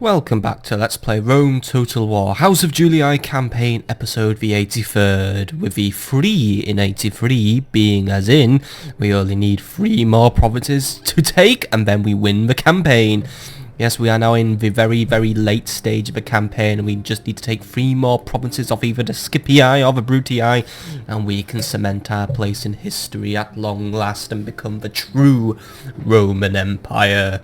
Welcome back to Let's Play Rome Total War House of Julii campaign episode the 83rd, with the 3 in 83 being as in we only need 3 more provinces to take and then we win the campaign. Yes, we are now in the very late stage of the campaign and we just need to take 3 more provinces off either the Scipii or the Brutii and we can cement our place in history at long last and become the true Roman Empire.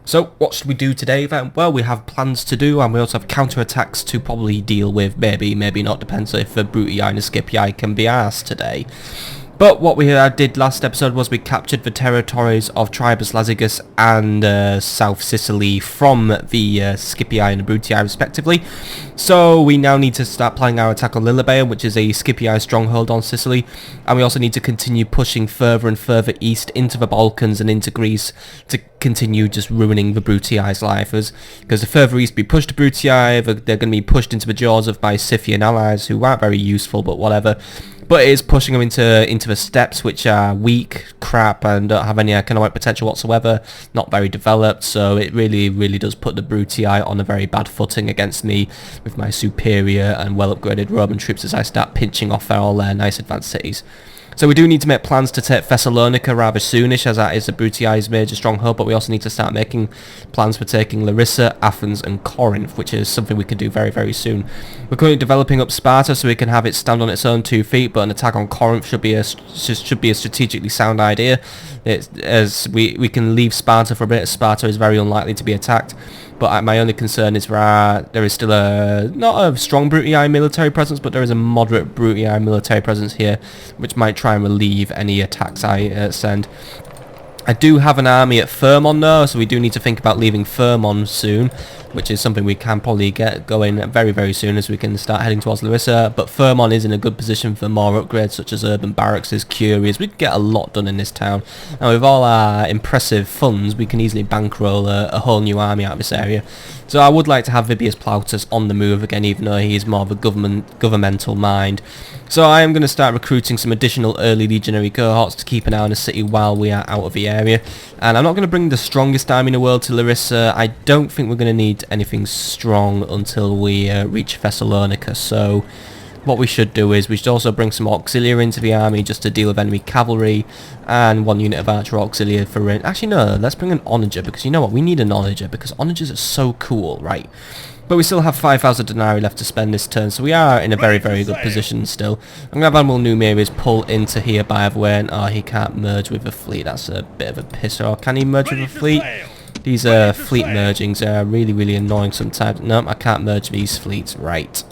So, what should we do today then? Well, we have plans to do, and we also have counterattacks to probably deal with. Maybe not, depends if the Brutii and the Scipii can be asked today. But what we did last episode was we captured the territories of Tribus Lazygus and South Sicily from the Scipii and the Brutii respectively. So we now need to start planning our attack on Lilybaeum, which is a Scipii stronghold on Sicily. And we also need to continue pushing further and further east into the Balkans and into Greece to continue just ruining the Brutii's life. Because the further east we push the Brutii, they're going to be pushed into the jaws of my Scythian allies, who aren't very useful, but whatever. But it is pushing them into the steppes, which are weak, crap, and don't have any economic potential whatsoever, not very developed, so it really does put the Brutii on a very bad footing against me with my superior and well-upgraded Roman troops as I start pinching off all their nice advanced cities. So we do need to make plans to take Thessalonica rather soonish, as that is the Brutii's major stronghold, but we also need to start making plans for taking Larissa, Athens and Corinth, which is something we can do very soon. We're currently developing up Sparta so we can have it stand on its own 2 feet, but an attack on Corinth should be a strategically sound idea. As we can leave Sparta for a bit. Sparta is very unlikely to be attacked. But my only concern is there is still not a strong Brutii military presence, but there is a moderate Brutii military presence here, which might try and relieve any attacks I send. I do have an army at Firmon though, so we do need to think about leaving Firmon soon, which is something we can probably get going very soon as we can start heading towards Larissa. But Firmon is in a good position for more upgrades such as urban barracks, curies. We can get a lot done in this town. And with all our impressive funds, we can easily bankroll a whole new army out of this area. So I would like to have Vibius Plautus on the move again, even though he is more of a governmental mind. So I am going to start recruiting some additional early legionary cohorts to keep an eye on the city while we are out of the area. And I'm not going to bring the strongest army in the world to Larissa. I don't think we're going to need anything strong until we reach Thessalonica. So what we should do is we should also bring some auxiliary into the army just to deal with enemy cavalry, and 1 unit of archer auxiliary for actually no, let's bring an onager, because you know what, we need an onager because onagers are so cool, right? But we still have 5,000 denarii left to spend this turn, so we are in a very good position still. I'm going to have Admiral Numiris pull into here by the way, and he can't merge with the fleet. That's a bit of a pisser. Or can he merge with the fleet? These fleet mergings are really annoying sometimes. No, I can't merge these fleets. Right.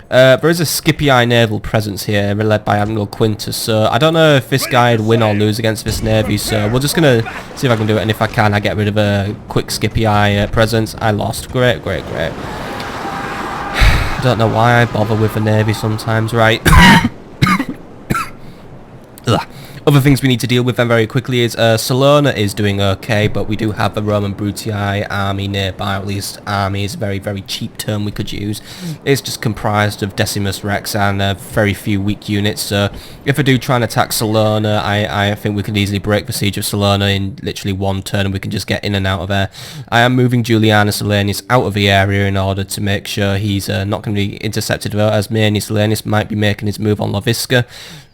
There is a Scipii naval presence here, led by Admiral Quintus, so I don't know if this guy would win or lose against this navy, so we're just going to see if I can do it, and if I can, I get rid of a quick Scipii presence. I lost. Great. I don't know why I bother with the navy sometimes, right? Ugh. Other things we need to deal with then very quickly is Salona is doing okay, but we do have the Roman Brutii army nearby, or at least army is a very cheap term we could use. It's just comprised of Decimus Rex and very few weak units, so if I do try and attack Salona, I think we could easily break the siege of Salona in literally 1 turn and we can just get in and out of there. I am moving Julianus Silanus out of the area in order to make sure he's not going to be intercepted, though, as Manius Silanus might be making his move on Loviska.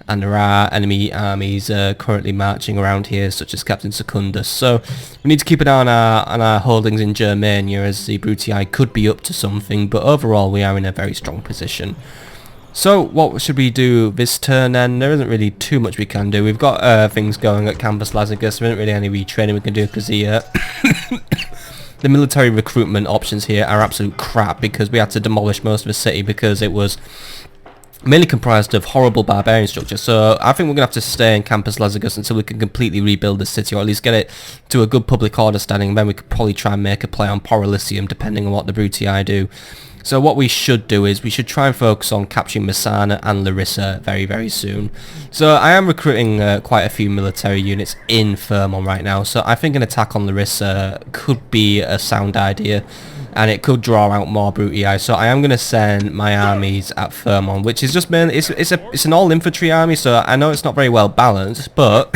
And there are enemy armies currently marching around here, such as Captain Secundus. So we need to keep an eye on our holdings in Germania, as the Brutii could be up to something, but overall we are in a very strong position. So what should we do this turn then? There isn't really too much we can do. We've got things going at Campus Lazygus. There isn't really any retraining we can do because the the military recruitment options here are absolute crap, because we had to demolish most of the city because it was mainly comprised of horrible barbarian structure. So I think we're going to have to stay in Campus Lazygus until we can completely rebuild the city, or at least get it to a good public order standing, and then we could probably try and make a play on Porolisium depending on what the Brutii do. So what we should do is we should try and focus on capturing Messana and Larissa very soon. So I am recruiting quite a few military units in Firmon right now, so I think an attack on Larissa could be a sound idea, and it could draw out more Brutii. So I am going to send my armies at Firmon, which is just mainly it's an all infantry army, so I know it's not very well balanced, but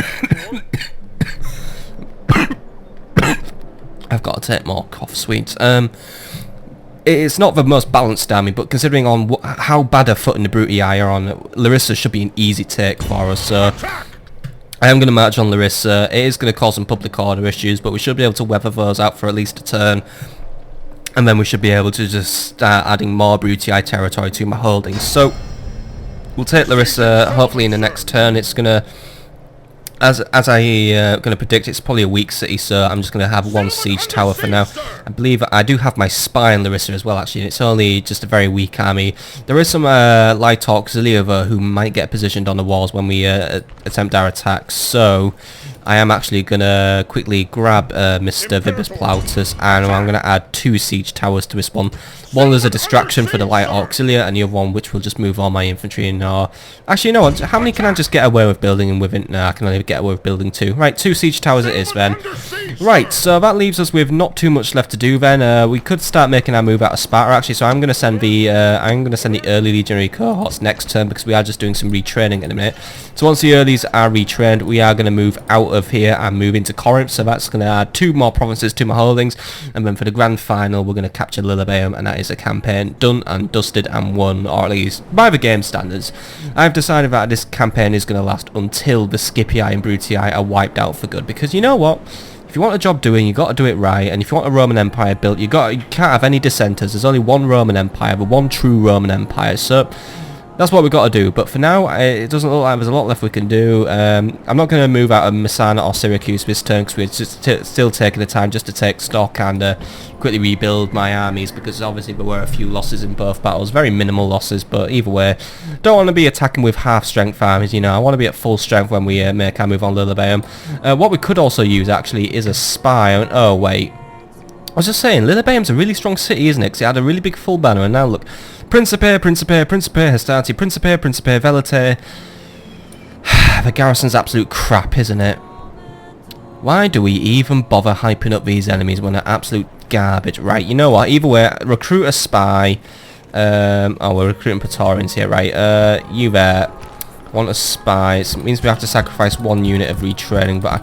I've got to take more cough sweets. it's not the most balanced army, but considering on how bad a footing the Brutii are on, Larissa should be an easy take for us. So I am going to march on Larissa. It is going to cause some public order issues, but we should be able to weather those out for at least a turn. And then we should be able to just start adding more Brutii territory to my holdings. So we'll take Larissa, hopefully in the next turn. It's going to, as I going to predict, it's probably a weak city, so I'm just going to have one siege tower for now. I believe I do have my spy in Larissa as well, actually, and it's only just a very weak army. There is some light auxiliary though who might get positioned on the walls when we attempt our attacks, so I am actually going to quickly grab Mr. Vibus Plautus, and I'm going to add 2 siege towers to this one. One is a distraction for the light auxiliary, and the other one which will just move all my infantry in. Actually, you know what? How many can I just get away with building within? No, I can only get away with building 2. Right, 2 siege towers it is then. Right, so that leaves us with not too much left to do then. We could start making our move out of Sparta actually, so I'm going to send the early legionary cohorts next turn, because we are just doing some retraining in a minute. So once the earlies are retrained, we are going to move out of here and move into Corinth, so that's going to add 2 more provinces to my holdings, and then for the grand final we're going to capture Lillebeum, and that is a campaign done and dusted and won, or at least by the game standards. I've decided that this campaign is going to last until the Scipii and Brutii are wiped out for good, because you know what? If you want a job doing, you got to do it right, and if you want a Roman Empire built, you can't have any dissenters. There's only one Roman Empire, the one true Roman Empire, so that's what we've got to do. But for now, it doesn't look like there's a lot left we can do. I'm not going to move out of Messana or Syracuse this turn, because we're just still taking the time just to take stock and quickly rebuild my armies, because obviously there were a few losses in both battles, very minimal losses, but either way, don't want to be attacking with half strength armies, you know. I want to be at full strength when we make our move on Lillebeum. What we could also use actually is a spy. Oh wait, I was just saying, Lillebeum's a really strong city, isn't it? Because it had a really big full banner, and now look, Principe, Principe, Principe, Hastati, Principe, Principe, Velite. The garrison's absolute crap, isn't it? Why do we even bother hyping up these enemies when they're absolute garbage? Right, you know what? Either way, recruit a spy. Oh, we're recruiting Praetorians here, right? You there. Want a spy. It means we have to sacrifice 1 unit of retraining, but I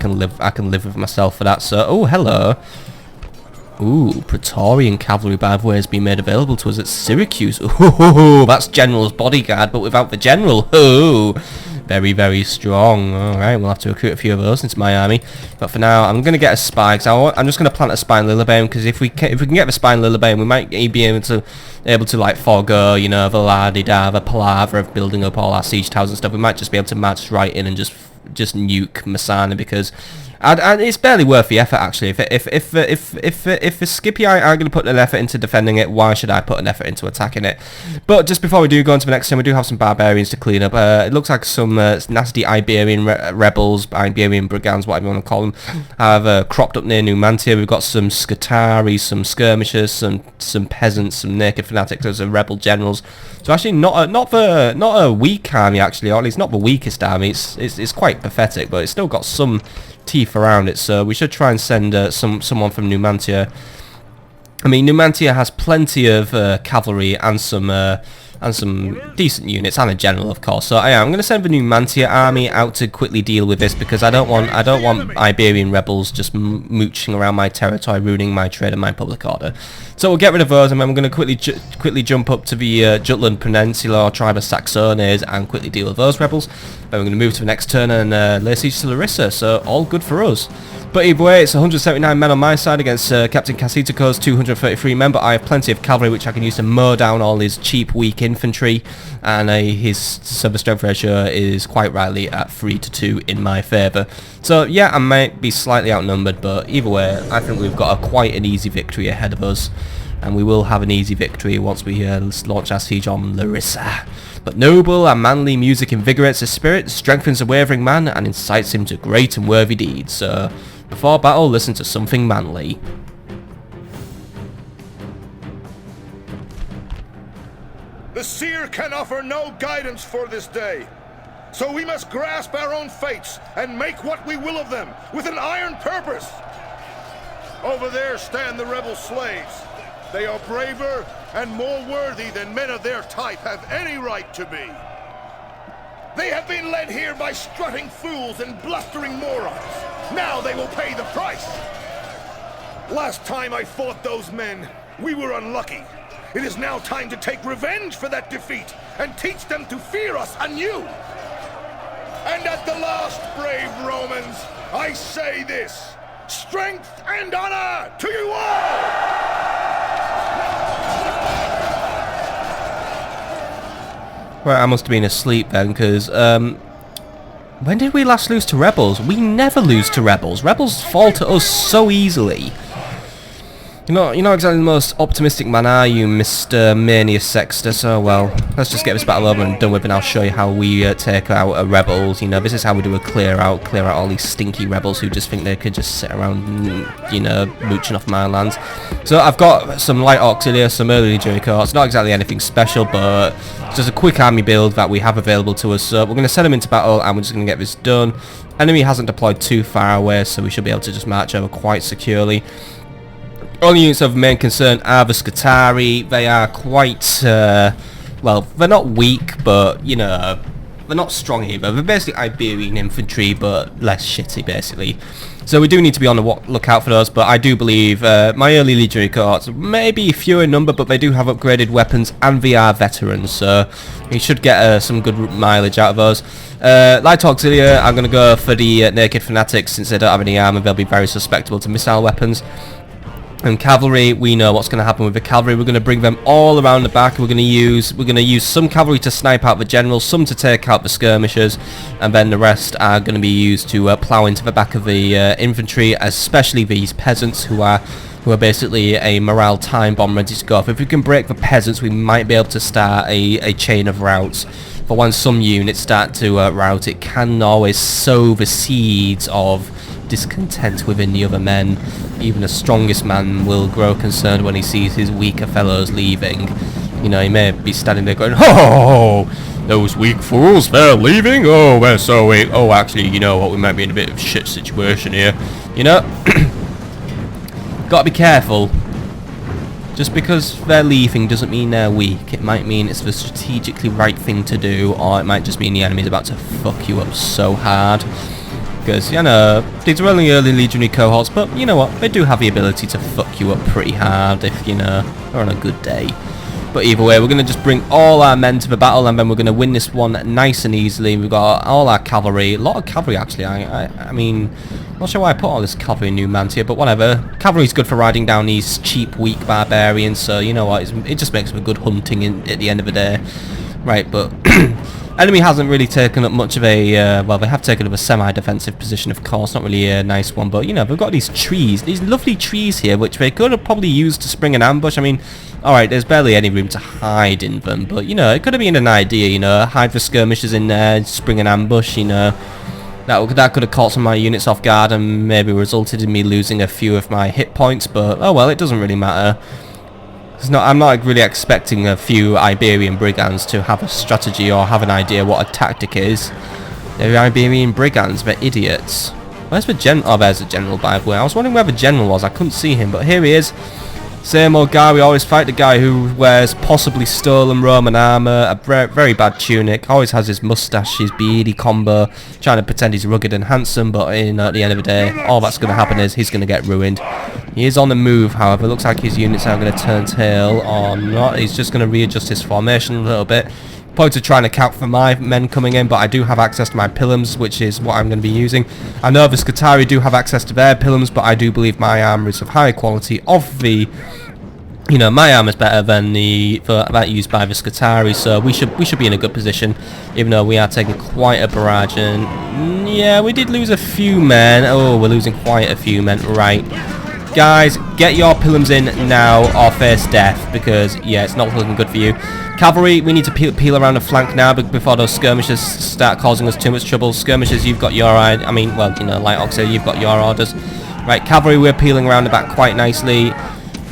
can live with myself for that. So, oh, hello. Ooh, Praetorian cavalry, by the way, has been made available to us at Syracuse. Ooh, that's General's bodyguard, but without the General. Ooh, very, very strong. Alright, we'll have to recruit a few of those into my army. But for now, I'm going to get a spy, because I'm just going to plant a spy in Lillebeum, because if we can get the spy in Lillebeum, we might be able to like forego, you know, the la-di-da, the palaver of building up all our siege towers and stuff. We might just be able to march right in and just nuke Messana, because and it's barely worth the effort actually. If the Scipii aren't going to put an effort into defending it, why should I put an effort into attacking it? But just before we do go on to the next turn, we do have some barbarians to clean up. It looks like some nasty Iberian rebels, Iberian brigands, whatever you want to call them, have cropped up near Numantia. We've got some Scutari, some skirmishers, some peasants, some naked fanatics. Those are rebel generals. So actually, not a weak army actually, or at least not the weakest army. It's quite pathetic, but it's still got some teeth around it, so we should try and send someone from Numantia. I mean, Numantia has plenty of cavalry and some decent units, and a general, of course. So yeah, I'm going to send the Numantia army out to quickly deal with this, because I don't want Iberian rebels just mooching around my territory, ruining my trade and my public order. So we'll get rid of those, and then we're going to quickly jump up to the Jutland Peninsula, or tribe of Saxones, and quickly deal with those rebels. Then we're going to move to the next turn and lay siege to Larissa, so all good for us. But either way, it's 179 men on my side against Captain Casitaco's 233 men, but I have plenty of cavalry which I can use to mow down all his cheap, weak infantry, and his silver strength ratio is quite rightly at 3-2 in my favour. So yeah, I might be slightly outnumbered, but either way, I think we've got quite an easy victory ahead of us, and we will have an easy victory once we launch our siege on Larissa. But noble and manly music invigorates his spirit, strengthens a wavering man, and incites him to great and worthy deeds. So before battle, listen to something manly. The seer can offer no guidance for this day, so we must grasp our own fates and make what we will of them with an iron purpose. Over there stand the rebel slaves. They are braver and more worthy than men of their type have any right to be. They have been led here by strutting fools and blustering morons. Now they will pay the price. Last time I fought those men, We were unlucky. It is now time to take revenge for that defeat and teach them to fear us anew. And at the last, brave Romans, I say this: strength and honor to you all! Right, I must have been asleep then, because, when did we last lose to rebels? We never lose to rebels. Rebels fall to us so easily. You're not exactly the most optimistic man, are you, Mr. Mania Sextus? So, well, let's just get this battle over and done with, and I'll show you how we take out rebels. You know, this is how we do a clear out all these stinky rebels who just think they could just sit around, you know, mooching off my lands. So I've got some light auxiliary, some early legionary cohorts, not exactly anything special, but it's just a quick army build that we have available to us. So we're going to send them into battle, and we're just going to get this done. Enemy hasn't deployed too far away, so we should be able to just march over quite securely. Only units of main concern are the Scutari. They are quite, well, they're not weak, but, you know, they're not strong either. They're basically Iberian infantry, but less shitty, basically. So we do need to be on the lookout for those, but I do believe my early legionary cohorts may be fewer in number, but they do have upgraded weapons, and they are veterans, so we should get some good mileage out of those. Light auxiliary, I'm going to go for the naked fanatics. Since they don't have any armor, they'll be very susceptible to missile weapons. And cavalry, we know what's going to happen with the cavalry. We're going to bring them all around the back. We're going to use some cavalry to snipe out the generals, some to take out the skirmishers, and then the rest are going to be used to plough into the back of the infantry, especially these peasants who are basically a morale time bomb ready to go. If we can break the peasants, we might be able to start a chain of routes. For when some units start to rout, it can always sow the seeds of discontent within the other men. Even the strongest man will grow concerned when he sees his weaker fellows leaving. You know, he may be standing there going, "Oh, those weak fools, they're leaving? Oh, we're so weak. Oh, actually, you know what, we might be in a bit of a shit situation here." You know? Gotta be careful. Just because they're leaving doesn't mean they're weak. It might mean it's the strategically right thing to do, or it might just mean the enemy's about to fuck you up so hard. Because, you know, these are only early legionary cohorts, but you know what, they do have the ability to fuck you up pretty hard if, you know, they're on a good day. But either way, we're going to just bring all our men to the battle, and then we're going to win this one nice and easily. We've got all our cavalry, a lot of cavalry actually. I mean, not sure why I put all this cavalry in Numantia, but whatever. Cavalry's good for riding down these cheap, weak barbarians, so you know what, it just makes for good hunting at the end of the day. Right, but enemy hasn't really taken up much of a, well, they have taken up a semi-defensive position, of course, not really a nice one, but, you know, they've got these trees, these lovely trees here, which they could have probably used to spring an ambush. I mean, alright, there's barely any room to hide in them, but, you know, it could have been an idea, you know, hide the skirmishers in there, spring an ambush, you know. That could have caught some of my units off guard and maybe resulted in me losing a few of my hit points, but, oh well, it doesn't really matter. I'm not really expecting a few Iberian brigands to have a strategy or have an idea what a tactic is. They're Iberian brigands, they're idiots. Where's the general? Oh, there's the general, by the way. I was wondering where the general was, I couldn't see him, but here he is. Same old guy, we always fight the guy who wears possibly stolen Roman armour, a very bad tunic, always has his moustache, his beady combo, trying to pretend he's rugged and handsome, but you know, at the end of the day, all that's going to happen is he's going to get ruined. He is on the move, however. Looks like his units are going to turn tail or not. He's just going to readjust his formation a little bit. Point of trying to account for my men coming in, but I do have access to my pilums, which is what I'm going to be using. I know the Scutari do have access to their pilums, but I do believe my armour is of high quality. Of the, you know, my armour is better than that used by the Scutari, so we should be in a good position, even though we are taking quite a barrage. And yeah, we did lose a few men. Oh, we're losing quite a few men. Right, guys, get your pilums in now or face death, because yeah, it's not looking good for you. Cavalry, we need to peel around the flank now before those skirmishers start causing us too much trouble. Skirmishers, you've got your, I mean, well, you know, light auxiliary, you've got your orders. Right, cavalry, we're peeling around the back quite nicely.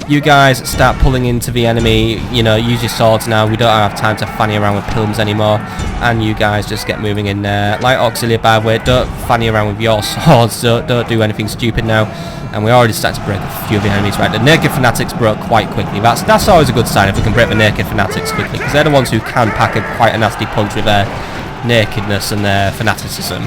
You guys start pulling into the enemy, you know, use your swords now. We don't have time to fanny around with pilums anymore. And you guys just get moving in there. Light auxiliary, by the way, don't fanny around with your swords. Don't do anything stupid now. And we already started to break a few of the enemies. Right, the naked fanatics broke quite quickly. That's always a good sign if we can break the naked fanatics quickly, because they're the ones who can pack quite a nasty punch with their nakedness and their fanaticism.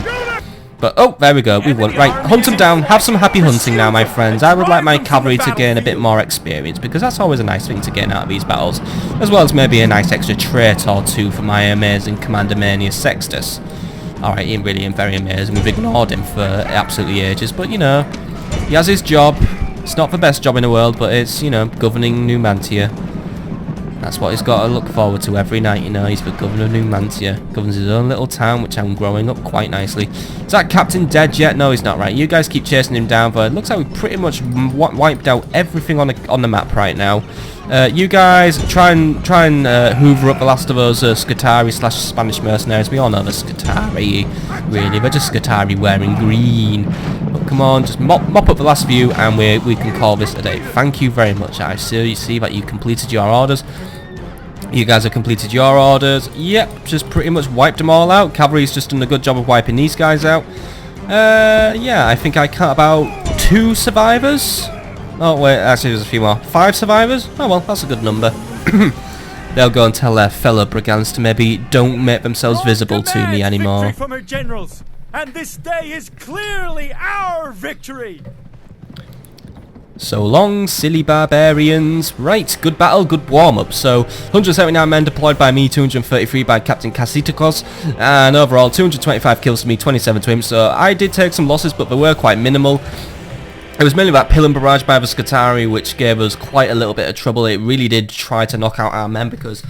But, oh, there we go, we won. Right, hunt them down, have some happy hunting now, my friends. I would like my cavalry to gain a bit more experience, because that's always a nice thing to gain out of these battles, as well as maybe a nice extra trait or two for my amazing Commander Manius Sextus. Alright, he ain't really very amazing, we've ignored him for absolutely ages, but, you know, he has his job. It's not the best job in the world, but it's, you know, governing Numantia. That's what he's got to look forward to every night, you know. He's the governor of Numantia. Governs his own little town, which I'm growing up quite nicely. Is that captain dead yet? No, he's not, right. You guys keep chasing him down, but it looks like we pretty much wiped out everything on the map right now. You guys try and hoover up the last of those Scutari / Spanish mercenaries. We all know the Scutari, really. They're just Scutari wearing green. But come on, just mop up the last few, and we can call this a day. Thank you very much. I see that you completed your orders. You guys have completed your orders. Yep, just pretty much wiped them all out. Cavalry's just done a good job of wiping these guys out. Yeah, I think I count about 2 survivors. Oh wait, actually there's a few more. 5 survivors? Oh well, that's a good number. They'll go and tell their fellow brigands to maybe don't make themselves visible to me anymore. From our generals, and this day is clearly our victory. So long, silly barbarians. Right, good battle, good warm-up. So, 179 men deployed by me, 233 by Captain Casitikos, and overall 225 kills to me, 27 to him. So I did take some losses, but they were quite minimal. It was mainly that Pilum barrage by the Scutari, which gave us quite a little bit of trouble. It really did try to knock out our men, because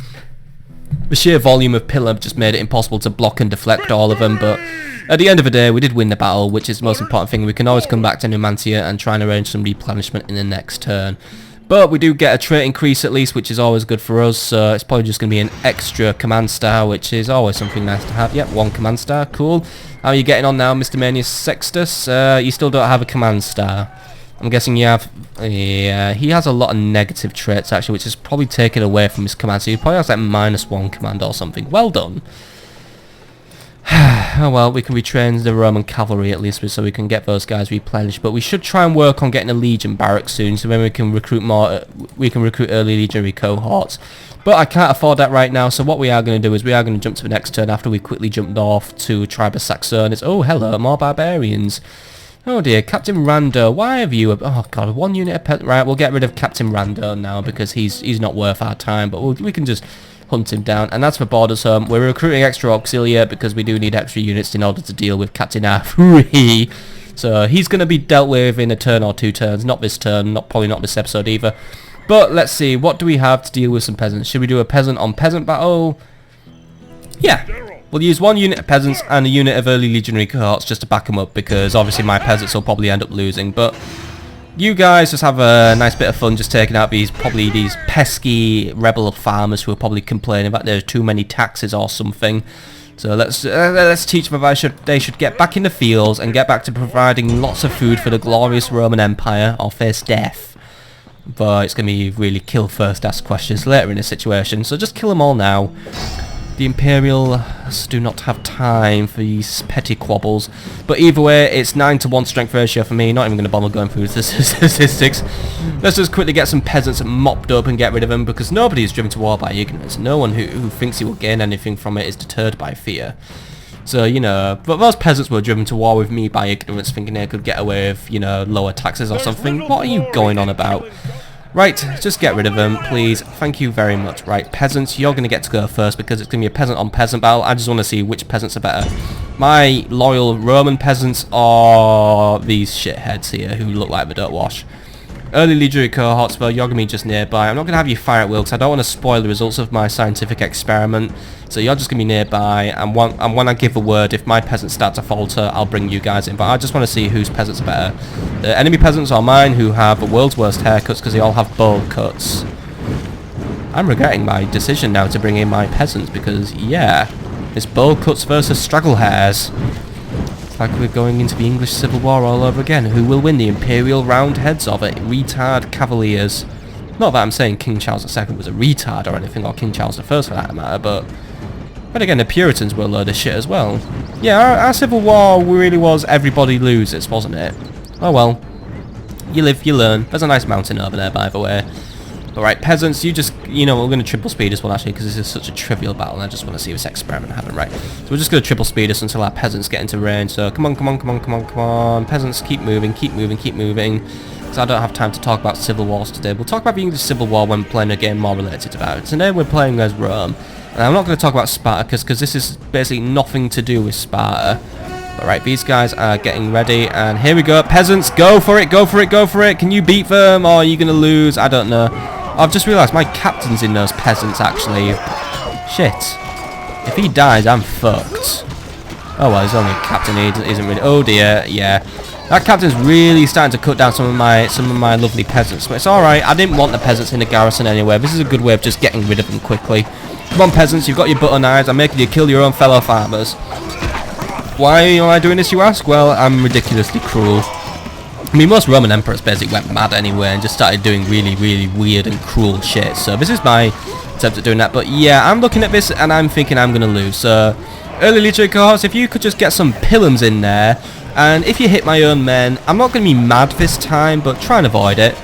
the sheer volume of Pilum just made it impossible to block and deflect all of them. But at the end of the day, we did win the battle, which is the most important thing. We can always come back to Numantia and try and arrange some replenishment in the next turn. But we do get a trait increase at least, which is always good for us. So it's probably just going to be an extra command star, which is always something nice to have. Yep, 1 command star, cool. How are you getting on now, Mr. Manius Sextus? You still don't have a command star. I'm guessing you have... Yeah, he has a lot of negative traits, actually, which is probably taken away from his command. So he probably has like -1 command or something. Well done. Oh well, we can retrain the Roman cavalry at least, so we can get those guys replenished. But we should try and work on getting a legion barrack soon, so then we can recruit more. We can recruit early legionary cohorts. But I can't afford that right now. So what we are going to do is we are going to jump to the next turn after we quickly jump north to Tribe of Saxonis. Oh hello, more barbarians. Oh dear, Captain Rando, why have you... Oh god, 1 unit of pet... Right, we'll get rid of Captain Rando now because he's not worth our time, but we can just hunt him down. And that's for Borders Home. We're recruiting extra auxilia because we do need extra units in order to deal with Captain R3. So he's going to be dealt with in a turn or 2 turns. Not this turn, probably not this episode either. But let's see, what do we have to deal with some peasants? Should we do a peasant on peasant battle? Yeah. We'll use 1 unit of peasants and a unit of early legionary cohorts just to back them up, because obviously my peasants will probably end up losing. But you guys just have a nice bit of fun just taking out these pesky rebel farmers who are probably complaining that there's too many taxes or something. So let's teach them that they should get back in the fields and get back to providing lots of food for the glorious Roman Empire or face death. But it's going to be really kill first, ask questions later in this situation. So just kill them all now. The Imperials do not have time for these petty quabbles. But either way, it's 9-to-1 strength ratio for me. Not even going to bother going through the statistics. Let's just quickly get some peasants mopped up and get rid of them, because nobody is driven to war by ignorance. No one who thinks he will gain anything from it is deterred by fear. So, you know, but those peasants were driven to war with me by ignorance, thinking they could get away with, you know, lower taxes or something. What are you going on about? Right, just get rid of them, please. Thank you very much. Right, peasants, you're going to get to go first because it's going to be a peasant on peasant battle. I just want to see which peasants are better. My loyal Roman peasants or these shitheads here who look like they don't wash. Early legionary cohorts, though, you're going to be just nearby. I'm not going to have you fire at will because I don't want to spoil the results of my scientific experiment. So you're just going to be nearby, and when I give a word, if my peasants start to falter, I'll bring you guys in. But I just want to see whose peasants are better. The enemy peasants are mine, who have the world's worst haircuts because they all have bowl cuts. I'm regretting my decision now to bring in my peasants because, yeah, it's bowl cuts versus straggle hairs. It's like we're going into the English Civil War all over again. Who will win the Imperial Roundheads of it? Retard Cavaliers. Not that I'm saying King Charles II was a retard or anything, or King Charles I for that matter, but again, the Puritans were a load of shit as well. Yeah, our Civil War really was everybody loses, wasn't it? Oh well. You live, you learn. There's a nice mountain over there, by the way. Alright, peasants, you just, you know, we're going to triple speed this one actually because this is such a trivial battle and I just want to see this experiment happen, right? So we're just going to triple speed this until our peasants get into range. So come on, come on, come on, come on, come on. Peasants, keep moving, keep moving, keep moving. So I don't have time to talk about civil wars today. We'll talk about the English Civil War when we're playing a game more related to that. Today we're playing as Rome. And I'm not going to talk about Spartacus because this is basically nothing to do with Sparta. Alright, these guys are getting ready, and here we go. Peasants, go for it, go for it, go for it. Can you beat them, or are you going to lose? I don't know. I've just realised my captain's in those peasants, actually. Shit. If he dies, I'm fucked. Oh, well, he's only a captain, he isn't really... Oh, dear, yeah. That captain's really starting to cut down some of my lovely peasants. But it's alright, I didn't want the peasants in the garrison anyway. This is a good way of just getting rid of them quickly. Come on, peasants, you've got your butter knives. I'm making you kill your own fellow farmers. Why am I doing this, you ask? Well, I'm ridiculously cruel. I mean, most Roman emperors basically went mad anyway and just started doing really, really weird and cruel shit. So this is my attempt at doing that. But yeah, I'm looking at this and I'm thinking I'm going to lose. So, early literary cohorts, if you could just get some pillums in there. And if you hit my own men, I'm not going to be mad this time, but try and avoid it.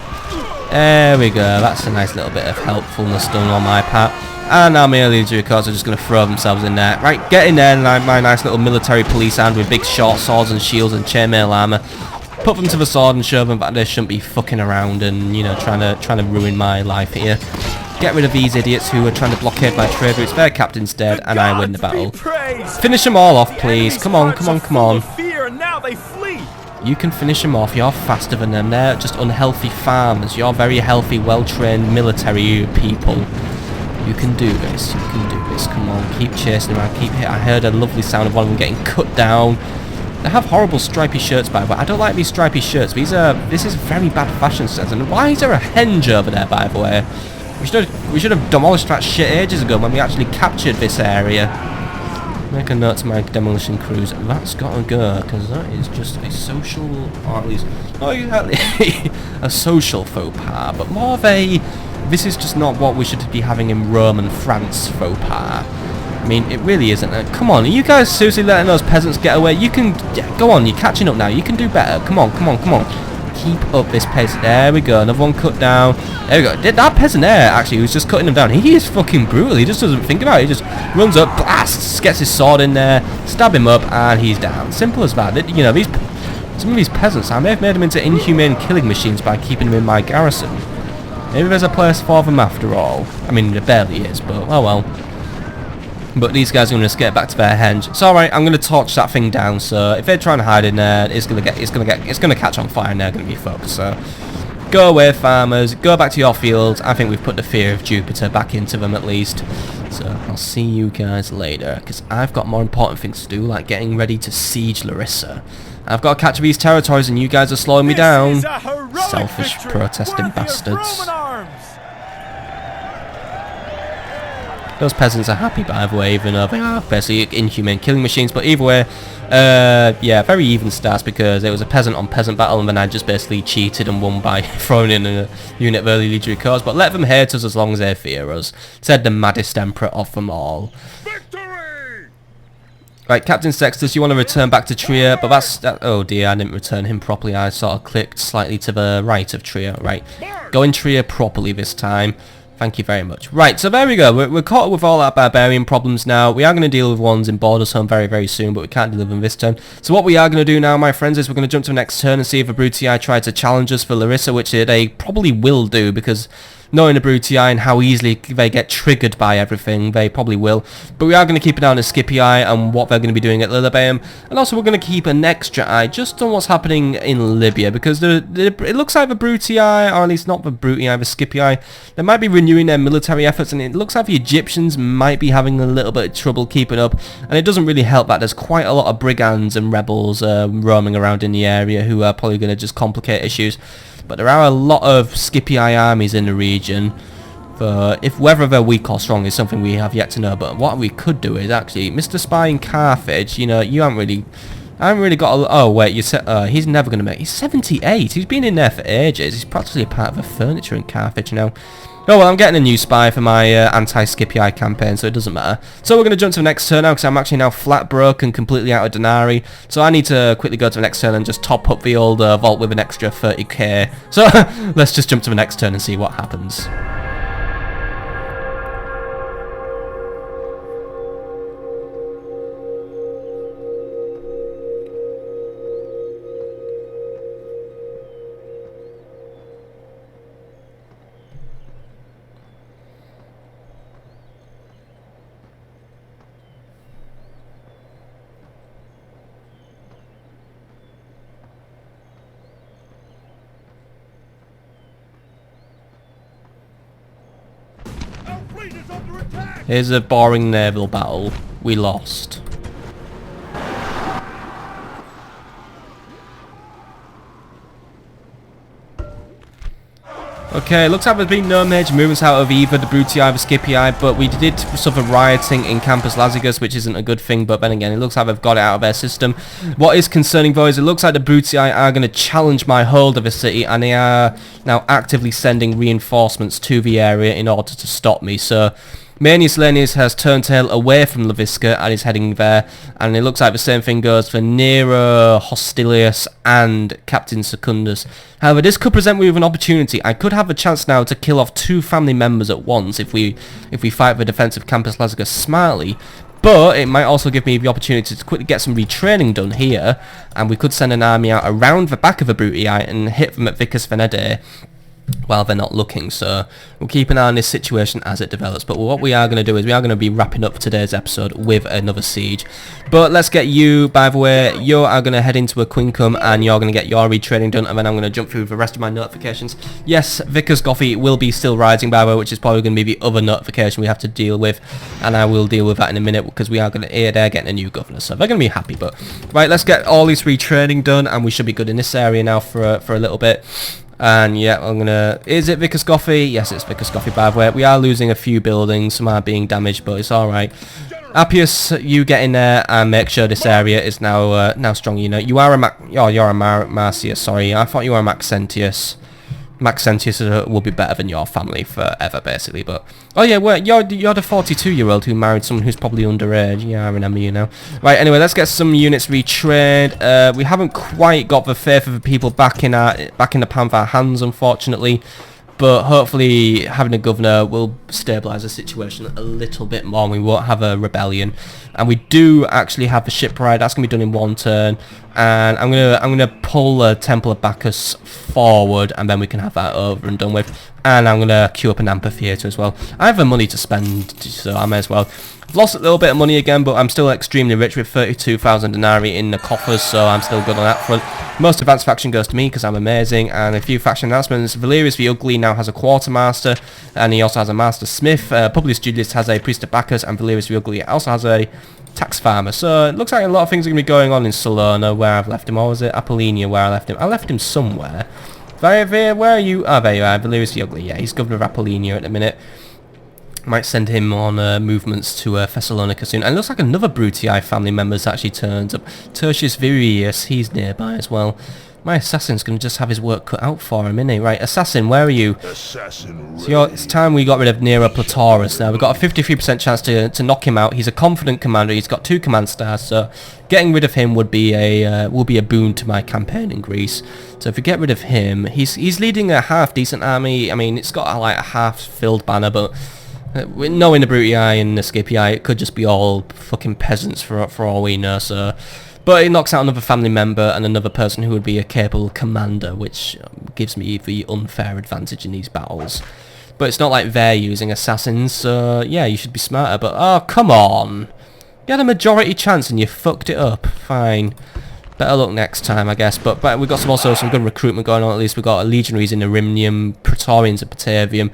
There we go. That's a nice little bit of helpfulness done on my part. And now my early injury cards are just going to throw themselves in there. Right, get in there, my nice little military police hand with big short swords and shields and chainmail armor. Put them to the sword and show them that they shouldn't be fucking around and, you know, trying to ruin my life here. Get rid of these idiots who are trying to blockade my trade routes. Their captain's dead and I win the battle. Finish them all off, please. Come on, come on, come on. You can finish them off. You're faster than them. They're just unhealthy farmers. You're very healthy, well-trained military people. You can do this. You can do this. Come on, keep chasing them. I heard a lovely sound of one of them getting cut down. They have horrible stripy shirts, by the way. I don't like these stripy shirts. This is very bad fashion sense. And why is there a henge over there, by the way? We should have demolished that shit ages ago when we actually captured this area. Make a note to my demolition crews. That's gotta go, because that is just a social, or at least not exactly a social faux pas, but more of a... This is just not what we should be having in Rome and France faux pas. I mean, it really isn't. Come on, are you guys seriously letting those peasants get away? You can... Yeah, go on, you're catching up now. You can do better. Come on, come on, come on. Keep up this pace. There we go. Another one cut down. There we go. That peasant there, actually, who's just cutting them down, he is fucking brutal. He just doesn't think about it. He just runs up, blasts, gets his sword in there, stab him up, and he's down. Simple as that. You know, some of these peasants, I may have made them into inhumane killing machines by keeping them in my garrison. Maybe there's a place for them after all. I mean, there barely is, but oh well. But these guys are going to escape back to their henge. It's alright, I'm going to torch that thing down, so if they're trying to hide in there, it's going to catch on fire and they're going to be fucked, so... Go away, farmers, go back to your fields. I think we've put the fear of Jupiter back into them at least. So, I'll see you guys later, because I've got more important things to do, like getting ready to siege Larissa. I've got to capture these territories and you guys are slowing me down. Selfish, protesting bastards. Those peasants are happy, by the way, even though they are basically inhumane killing machines. But either way, yeah, very even stats because it was a peasant-on-peasant battle, and then I just basically cheated and won by throwing in a unit of early legionary corps. But let them hate us as long as they fear us, said the maddest emperor of them all. Right, Captain Sextus, you want to return back to Trier, but oh dear, I didn't return him properly. I sort of clicked slightly to the right of Trier. Right, go in Trier properly this time. Thank you very much. Right, so there we go. We're caught up with all our barbarian problems now. We are going to deal with ones in Borders Home very, very soon, but we can't deal with them this turn. So what we are going to do now, my friends, is we're going to jump to the next turn and see if the Brutii try to challenge us for Larissa, which they probably will do, because knowing the Brutii and how easily they get triggered by everything, they probably will. But we are going to keep an eye on the Scipii and what they're going to be doing at Lilybaeum. And also we're going to keep an extra eye just on what's happening in Libya, because it looks like the Brutii, or at least not the Brutii, the Scipii, they might be renewing their military efforts, and it looks like the Egyptians might be having a little bit of trouble keeping up. And it doesn't really help that there's quite a lot of brigands and rebels roaming around in the area who are probably going to just complicate issues. But there are a lot of Scipii armies in the region. If whether they're weak or strong is something we have yet to know. But what we could do is actually, Mr. Spy in Carthage, you know, I haven't really got a... Oh, wait, you said... he's never going to make... He's 78. He's been in there for ages. He's practically a part of the furniture in Carthage now. Oh, well, I'm getting a new spy for my anti-Scipii campaign, so it doesn't matter. So we're going to jump to the next turn now, because I'm actually now flat broke and completely out of denarii. So I need to quickly go to the next turn and just top up the old vault with an extra 30k. So let's just jump to the next turn and see what happens. Here's a boring naval battle. We lost. Okay, looks like there's been no major movements out of either the Brutii or the Scipii, but we did suffer rioting in Campus Lazygus, which isn't a good thing, but then again, it looks like they've got it out of their system. What is concerning, though, is it looks like the Brutii are going to challenge my hold of the city, and they are now actively sending reinforcements to the area in order to stop me, so Manius Lenius has turned tail away from Lavisca and is heading there, and it looks like the same thing goes for Nero, Hostilius and Captain Secundus. However, this could present me with an opportunity. I could have a chance now to kill off 2 family members at once if we fight the defense of Campus Lazygus smartly. But it might also give me the opportunity to quickly get some retraining done here, and we could send an army out around the back of the Brutii and hit them at Vicus Venede while they're not looking. So we'll keep an eye on this situation as it develops, but what we are going to do is we are going to be wrapping up today's episode with another siege. But let's get you, by the way, you are going to head into a Quincum and you're going to get your retraining done, and then I'm going to jump through the rest of my notifications. Yes, Vickers Goffey will be still rising, by the way, which is probably going to be the other notification we have to deal with, and I will deal with that in a minute because we are going to they're getting a new governor, so they're going to be happy. But right, let's get all this retraining done and we should be good in this area now for a little bit. And yeah, I'm gonna... Is it Vickers Goffey? Yes, it's Vickers Goffey, by the way. We are losing a few buildings. Some are being damaged, but it's alright. Appius, you get in there and make sure this area is now strong. You know, you are a you're a Marcius, sorry. I thought you were a Maxentius. Maxentius will be better than your family forever, basically. But oh yeah, well, you're the 42-year-old who married someone who's probably underage. Yeah, I remember you now. Right, anyway, let's get some units retrained. We haven't quite got the faith of the people back in the palm of our hands, unfortunately. But hopefully having a governor will stabilise the situation a little bit more and we won't have a rebellion. And we do actually have the shipwright. That's going to be done in one turn. And I'm gonna pull the Temple of Bacchus forward and then we can have that over and done with. And I'm going to queue up an amphitheatre as well. I have the money to spend, so I may as well. I've lost a little bit of money again, but I'm still extremely rich with 32,000 denarii in the coffers, so I'm still good on that front. Most advanced faction goes to me because I'm amazing, and a few faction announcements. Valerius the Ugly now has a quartermaster, and he also has a master smith. Publius Julius has a priest of Bacchus, and Valerius the Ugly also has a tax farmer. So it looks like a lot of things are going to be going on in Salona, where I've left him. Or was it Apollonia where I left him? I left him somewhere. Where are you? Oh, there you are. Valerius the Ugly. Yeah, he's governor of Apollonia at the minute. Might send him on movements to Thessalonica soon. And it looks like another Brutii family member's actually turns up. Tertius Virius, he's nearby as well. My assassin's going to just have his work cut out for him, isn't he? Right, assassin, where are you? Assassin. So it's time we got rid of Nero Platorus. Now we've got a 53% chance to knock him out. He's a confident commander. He's got 2 command stars, so getting rid of him would be a boon to my campaign in Greece. So if we get rid of him, he's leading a half decent army. I mean, it's got like a half filled banner, but knowing the Brutii and the Scipii, it could just be all fucking peasants for all we know. So, but it knocks out another family member and another person who would be a capable commander, which gives me the unfair advantage in these battles. But it's not like they're using assassins, so yeah, you should be smarter. But oh, come on, you had a majority chance and you fucked it up. Fine. Better luck next time, I guess. But we've got also some good recruitment going on. At least we've got legionaries in Erimnium, Praetorians in Patavium,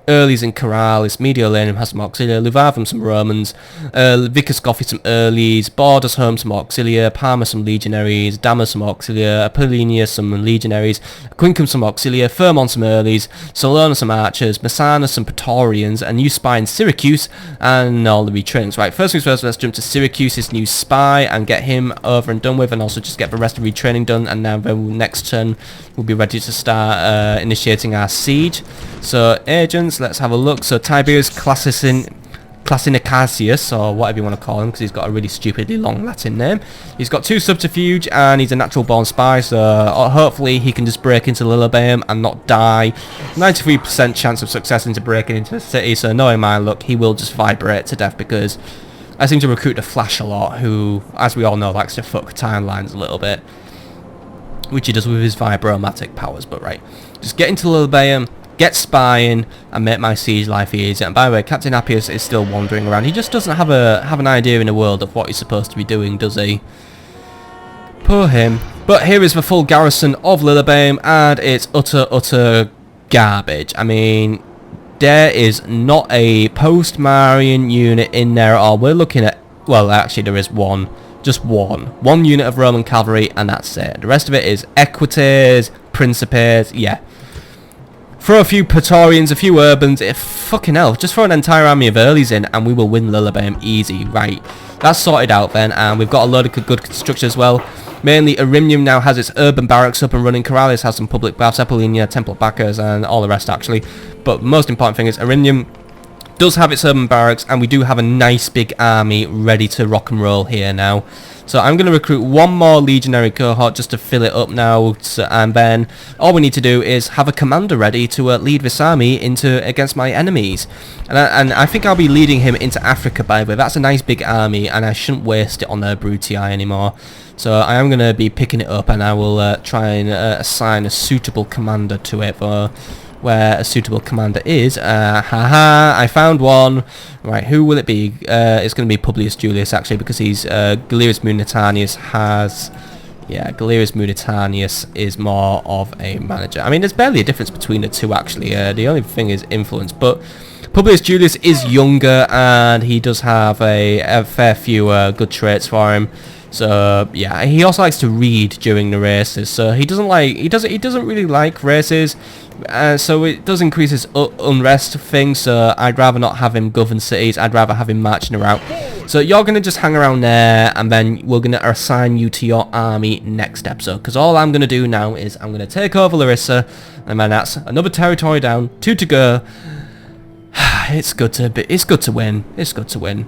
Earlies in Corralis, Mediolanum has some auxilia, Luvavum some Romans, Vicus Goffey some Earlies, Borders Home some auxilia, Parma some legionaries, Damma some auxilia, Apollonia some legionaries, Quincum some auxilia, Fermon some Earlies, Salona some archers, Messana some Praetorians, and new spy in Syracuse, and all the retrainings. Right, first things first, let's jump to Syracuse's new spy and get him over and done with, and also just get the rest of retraining done, and now the next turn we'll be ready to start initiating our siege. So agents, let's have a look. So Tiberius Classinicasius, or whatever you want to call him, because he's got a really stupidly long Latin name. He's got 2 subterfuge and he's a natural born spy, so hopefully he can just break into Lillebeum and not die. 93% chance of success into breaking into the city, so knowing my luck, he will just vibrate to death, because I seem to recruit the Flash a lot, who, as we all know, likes to fuck timelines a little bit, which he does with his vibromatic powers. But right, just get into Lillebeum, get spying, and make my siege life easier. And by the way, Captain Appius is still wandering around. He just doesn't have an idea in the world of what he's supposed to be doing, does he? Poor him. But here is the full garrison of Lillebeum, and it's utter garbage. I mean, there is not a post-Marian unit in there at all. We're looking at, well, actually there is one. Just one unit of Roman cavalry, and that's it. The rest of it is equites, principes, yeah. Throw a few Praetorians, a few Urbans, fucking hell, just throw an entire army of earlies in and we will win Lillebeim easy. Right, that's sorted out then, and we've got a load of good construction as well. Mainly Arimnium now has its urban barracks up and running, Corrales has some public baths, Apollonia, Temple Bacchus, and all the rest actually. But the most important thing is Arimnium does have its urban barracks, and we do have a nice big army ready to rock and roll here now. So I'm going to recruit one more legionary cohort just to fill it up now, and then all we need to do is have a commander ready to lead this army against my enemies. And I think I'll be leading him into Africa, by the way. That's a nice big army, and I shouldn't waste it on the Brutii anymore. So I am going to be picking it up, and I will try and assign a suitable commander to it for where a suitable commander is. I found one. Right, who will it be? It's going to be Publius Julius, actually, because he's Galerius Munitanius has... Yeah, Galerius Munitanius is more of a manager. I mean, there's barely a difference between the two, actually. The only thing is influence, but Publius Julius is younger, and he does have a fair few good traits for him. So yeah, he also likes to read during the races. So he doesn't really like races. So it does increase his unrest thing. So I'd rather not have him govern cities. I'd rather have him marching around. So you're gonna just hang around there, and then we're gonna assign you to your army next episode. Because all I'm gonna do now is I'm gonna take over Larissa, and then that's another territory down, 2 to go. It's good to win. It's good to win.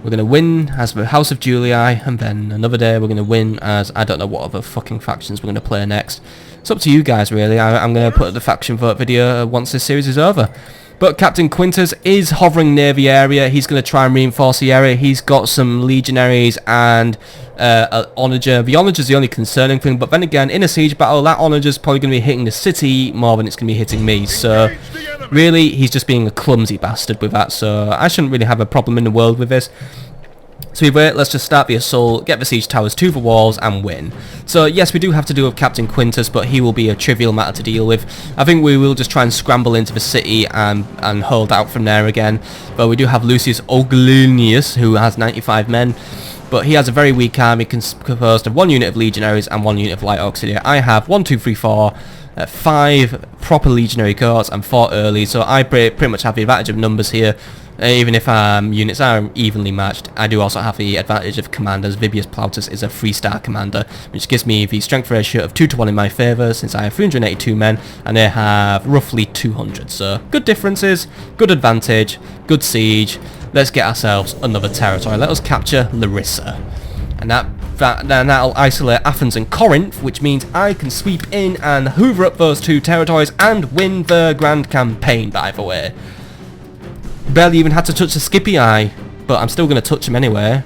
We're going to win as the House of Julii, and then another day we're going to win as, I don't know what other fucking factions we're going to play next. It's up to you guys, really. I'm going to put the faction vote video once this series is over. But Captain Quintus is hovering near the area. He's going to try and reinforce the area. He's got some legionaries and onager. The onager is the only concerning thing, but then again, in a siege battle, that onager is probably going to be hitting the city more than it's going to be hitting me. So really, he's just being a clumsy bastard with that, so I shouldn't really have a problem in the world with this. So either way, let's just start the assault, get the siege towers to the walls, and win. So yes, we do have to do with Captain Quintus, but he will be a trivial matter to deal with. I think we will just try and scramble into the city and hold out from there again. But we do have Lucius Augulinius, who has 95 men. But he has a very weak army composed of 1 unit of legionaries and 1 unit of light auxiliary. I have 1, 2, 3, 4... 5 proper legionary cohorts and 4 early, so I pretty much have the advantage of numbers here. Even if units are evenly matched, I do also have the advantage of commanders. Vibius Plautus is a 3-star commander, which gives me the strength ratio of 2 to 1 in my favour, since I have 382 men and they have roughly 200. So good differences, good advantage, good siege. Let's get ourselves another territory. Let us capture Larissa, and that'll isolate Athens and Corinth, which means I can sweep in and hoover up those 2 territories and win the grand campaign, by the way. Barely even had to touch the Scipii, but I'm still going to touch them anyway.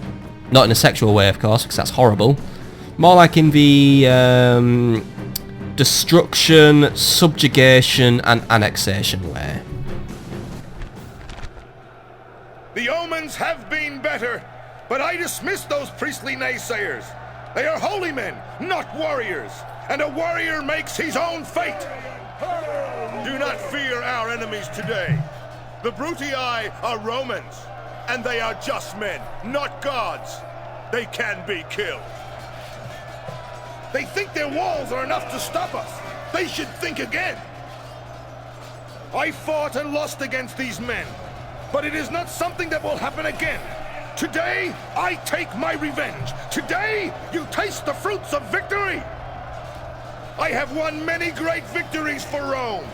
Not in a sexual way, of course, because that's horrible. More like in the destruction, subjugation and annexation way. The omens have been better, but I dismiss those priestly naysayers. They are holy men, not warriors, and a warrior makes his own fate. Do not fear our enemies today. The Brutii are Romans, and they are just men, not gods. They can be killed. They think their walls are enough to stop us. They should think again. I fought and lost against these men, but it is not something that will happen again. Today, I take my revenge. Today, you taste the fruits of victory. I have won many great victories for Rome.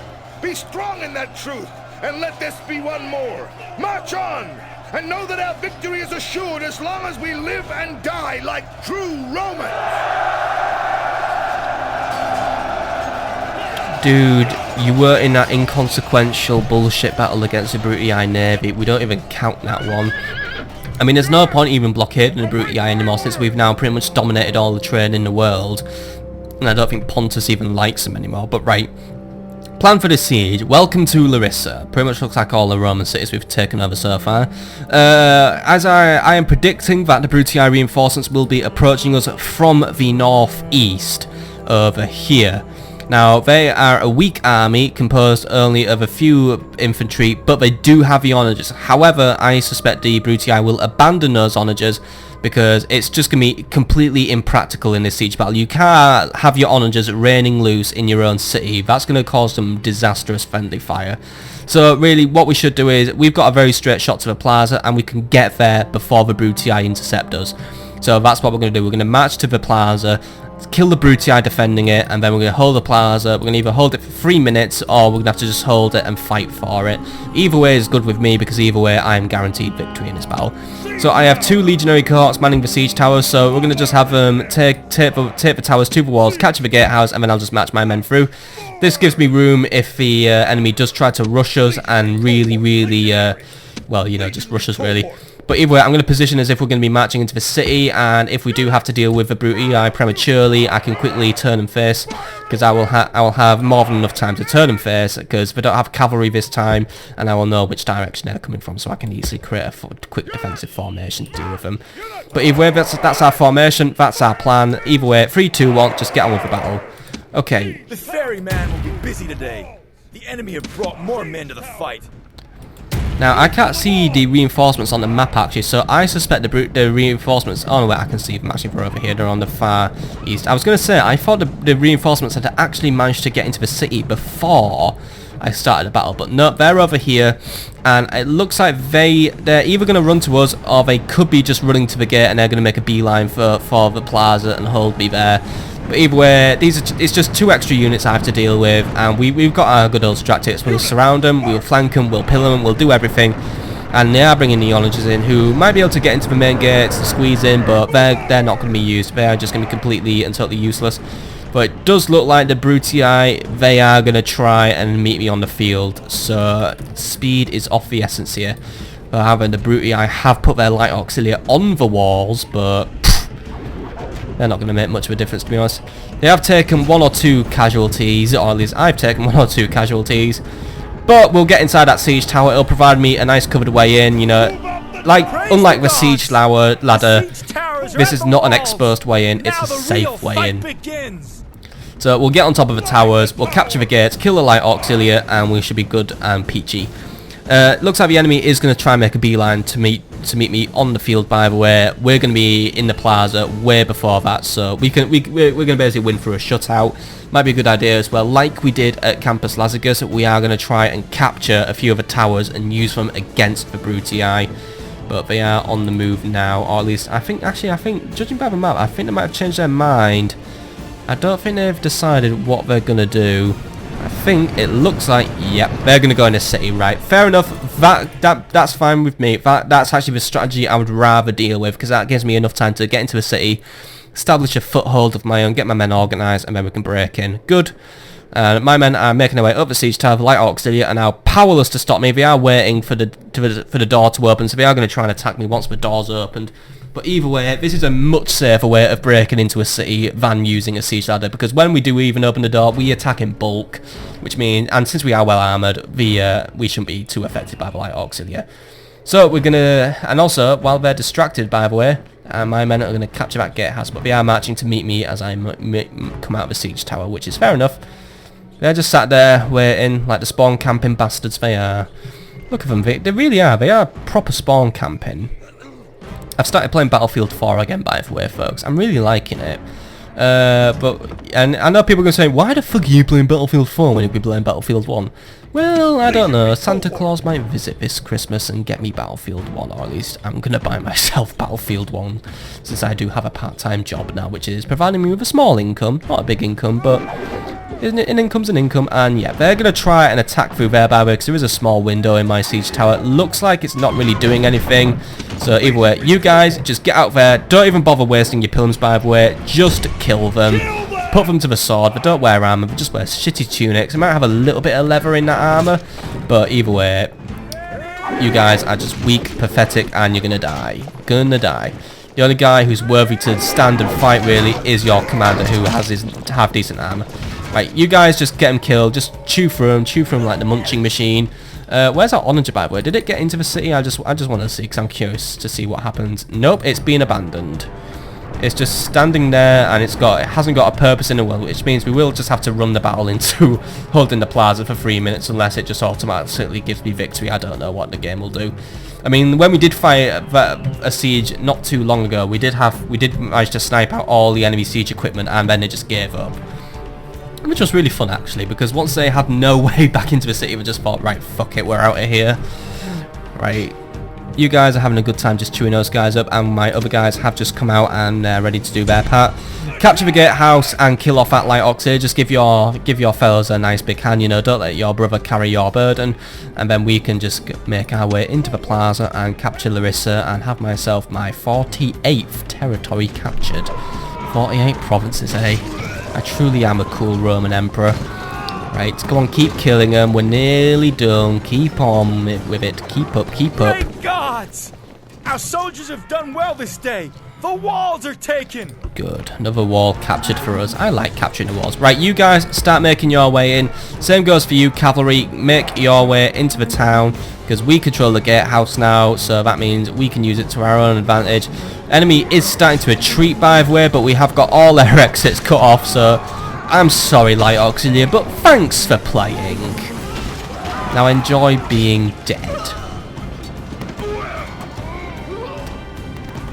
Be strong in that truth, and let this be one more. March on, and know that our victory is assured as long as we live and die like true Romans. Dude, you were in that inconsequential bullshit battle against the Brutii Navy. We don't even count that one. I mean, there's no point even blockading the Brutii anymore, since we've now pretty much dominated all the trade in the world. And I don't think Pontus even likes them anymore, but right. Plan for the siege. Welcome to Larissa. Pretty much looks like all the Roman cities we've taken over so far. As I am predicting that the Brutii reinforcements will be approaching us from the northeast over here. Now, they are a weak army composed only of a few infantry, but they do have the onagers. However, I suspect the Brutii will abandon those onagers because it's just going to be completely impractical in this siege battle. You can't have your onagers raining loose in your own city. That's going to cause some disastrous friendly fire. So really, what we should do is, we've got a very straight shot to the plaza, and we can get there before the Brutii intercept us. So that's what we're going to do. We're going to march to the plaza, kill the Brutii defending it, and then we're going to hold the plaza. We're going to either hold it for 3 minutes, or we're going to have to just hold it and fight for it. Either way is good with me, because either way I am guaranteed victory in this battle. So I have 2 legionary cohorts manning the siege towers, so we're going to just have them take the towers to the walls, capture the gatehouse, and then I'll just match my men through. This gives me room if the enemy does try to rush us and really, well, you know, just rush us really. But either way, I'm going to position as if we're going to be marching into the city, and if we do have to deal with the Brutii prematurely, I can quickly turn and face, because I will have more than enough time to turn and face, because they don't have cavalry this time, and I will know which direction they're coming from, so I can easily create a quick defensive formation to deal with them. But either way, that's our formation, that's our plan. Either way, 3, 2, 1, just get on with the battle. Okay. The ferryman will be busy today. The enemy have brought more men to the fight. Now, I can't see the reinforcements on the map actually, so I suspect the reinforcements... Oh no, wait, I can see them actually from over here. They're on the far east. I was going to say, I thought the reinforcements had actually managed to get into the city before I started the battle, but no, they're over here, and it looks like they're either going to run to us, or they could be just running to the gate, and they're going to make a beeline for the plaza and hold me there. But either way, it's just 2 extra units I have to deal with, and we've got our good old strategies. We'll surround them, we'll flank them, we'll pill them, we'll do everything. And they are bringing the onagers in, who might be able to get into the main gates and squeeze in, but they're not going to be used. They are just going to be completely and totally useless. But it does look like the Brutii, they are going to try and meet me on the field. So speed is of the essence here. However, the Brutii have put their light auxiliary on the walls, but they're not going to make much of a difference, to be honest. They have taken 1 or 2 casualties, or at least I've taken 1 or 2 casualties. But we'll get inside that siege tower. It'll provide me a nice covered way in, you know. Unlike the siege ladder, this is not an exposed way in, it's a safe way in. So we'll get on top of the towers, we'll capture the gates, kill the light auxiliary, and we should be good and peachy. Looks like the enemy is going to try and make a beeline to meet me on the field. By the way, we're going to be in the plaza way before that, so we're going to basically win through a shutout. Might be a good idea as well. Like we did at Campus Lazagus, we are going to try and capture a few of the towers and use them against the Brutii. But they are on the move now, or at least I think judging by the map, I think they might have changed their mind. I don't think they've decided what they're going to do. I think it looks like, yep, they're going to go in the city, right? Fair enough, that's fine with me. That's actually the strategy I would rather deal with, because that gives me enough time to get into the city, establish a foothold of my own, get my men organised, and then we can break in. Good. My men are making their way up the siege tower. The light auxiliary are now powerless to stop me. They are waiting for the door to open, so they are going to try and attack me once the door's opened. But either way, this is a much safer way of breaking into a city than using a siege ladder, because when we do even open the door, we attack in bulk, which means, and since we are well armoured, we shouldn't be too affected by the light auxiliary. So we're gonna, and also while they're distracted, by the way, my men are going to capture that gatehouse, but they are marching to meet me as I come out of the siege tower, which is fair enough. They're just sat there waiting like the spawn camping bastards they are. Look at them, they really are. They are proper spawn camping. I've started playing Battlefield 4 again, by the way, folks. I'm really liking it. And I know people are going to say, why the fuck are you playing Battlefield 4 when you'd be playing Battlefield 1? Well, I don't know. Santa Claus might visit this Christmas and get me Battlefield 1, or at least I'm going to buy myself Battlefield 1, since I do have a part-time job now, which is providing me with a small income. Not a big income, but an income's an income. And yeah, they're going to try and attack through there, by the way, because there is a small window in my siege tower. It looks like it's not really doing anything. So either way, you guys just get out there. Don't even bother wasting your pilums, by the way. Just kill them. Put them to the sword. They don't wear armour. They just wear shitty tunics. They might have a little bit of leather in that armour. But either way, you guys are just weak, pathetic, and you're going to die. Gonna die. The only guy who's worthy to stand and fight, really, is your commander, who has his half-decent armour. Right, you guys just get him killed. Just chew through him like the munching machine. Where's our onager, by the way? Did it get into the city? I just want to see, because I'm curious to see what happens. Nope, it's been abandoned. It's just standing there, and it hasn't got a purpose in the world, which means we will just have to run the battle into holding the plaza for 3 minutes, unless it just automatically gives me victory. I don't know what the game will do. I mean, when we did fight a siege not too long ago, we did manage to snipe out all the enemy siege equipment, and then they just gave up. Which was really fun, actually, because once they had no way back into the city, we just thought, right, fuck it, we're out of here. Right, you guys are having a good time just chewing those guys up, and my other guys have just come out and ready to do their part. Capture the gatehouse and kill off that light ox here. Just give your fellows a nice big hand, you know, don't let your brother carry your burden. And then we can just make our way into the plaza and capture Larissa and have myself my 48th territory captured. 48 provinces, eh? I truly am a cool Roman emperor. Right, go on, keep killing them. We're nearly done. Keep on with it. Keep up, keep up. Great gods! Our soldiers have done well this day. The walls are taken. Good. Another wall captured for us. I like capturing the walls. Right, you guys start making your way in. Same goes for you, cavalry. Make your way into the town, because we control the gatehouse now, so that means we can use it to our own advantage. Enemy is starting to retreat, by the way, but we have got all their exits cut off, so I'm sorry, Light Auxiliary, but thanks for playing. Now enjoy being dead.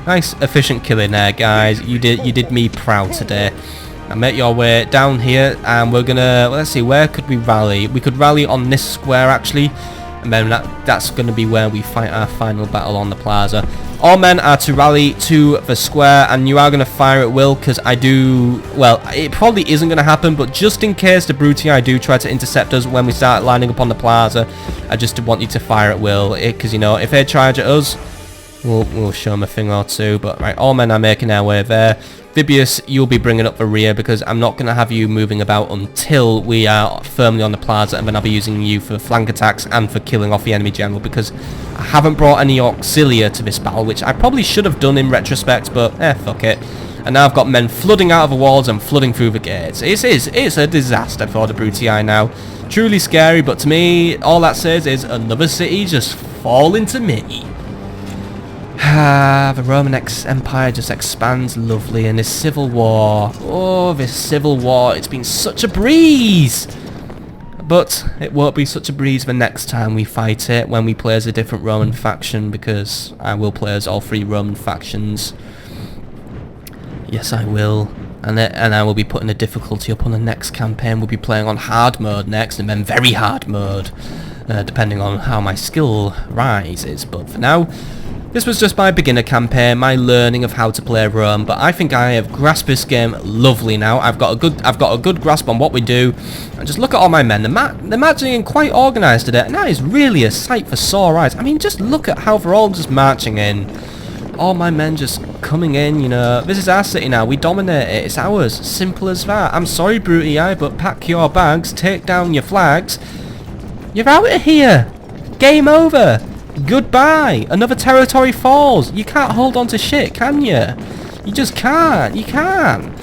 Nice efficient killing there, guys. You did me proud today. Now make your way down here, and we're gonna, let's see, where could we rally? We could rally on this square actually, and then that's gonna be where we fight our final battle on the plaza. All men are to rally to the square, and you are gonna fire at will, because well, it probably isn't gonna happen, but just in case the Brutii do try to intercept us when we start lining up on the plaza, I just want you to fire at will, because you know, if they charge at us, we'll show them a thing or two. But right, all men are making their way there. Vibius, you'll be bringing up the rear, because I'm not going to have you moving about until we are firmly on the plaza, and then I'll be using you for flank attacks and for killing off the enemy general, because I haven't brought any auxilia to this battle, which I probably should have done in retrospect, but fuck it. And now I've got men flooding out of the walls and flooding through the gates. It's a disaster for the Brutii now. Truly scary, but to me, all that says is another city just fall into me. The Roman Empire just expands lovely, and this civil war, oh, this civil war, it's been such a breeze. But it won't be such a breeze the next time we fight it, when we play as a different Roman faction, because I will play as all 3 Roman factions. Yes, I will. And I will be putting the difficulty up on the next campaign. We'll be playing on hard mode next, and then very hard mode, depending on how my skill rises. But for now, this was just my beginner campaign, my learning of how to play Rome, but I think I have grasped this game lovely now. I've got a good grasp on what we do, and just look at all my men. They're marching quite organised today, and that is really a sight for sore eyes. I mean, just look at how they're all just marching in. All my men just coming in, you know. This is our city now. We dominate it. It's ours. Simple as that. I'm sorry, Brutii, but pack your bags, take down your flags. You're out of here. Game over. Goodbye. Another territory falls. You can't hold on to shit, can you? You just can't. You can't.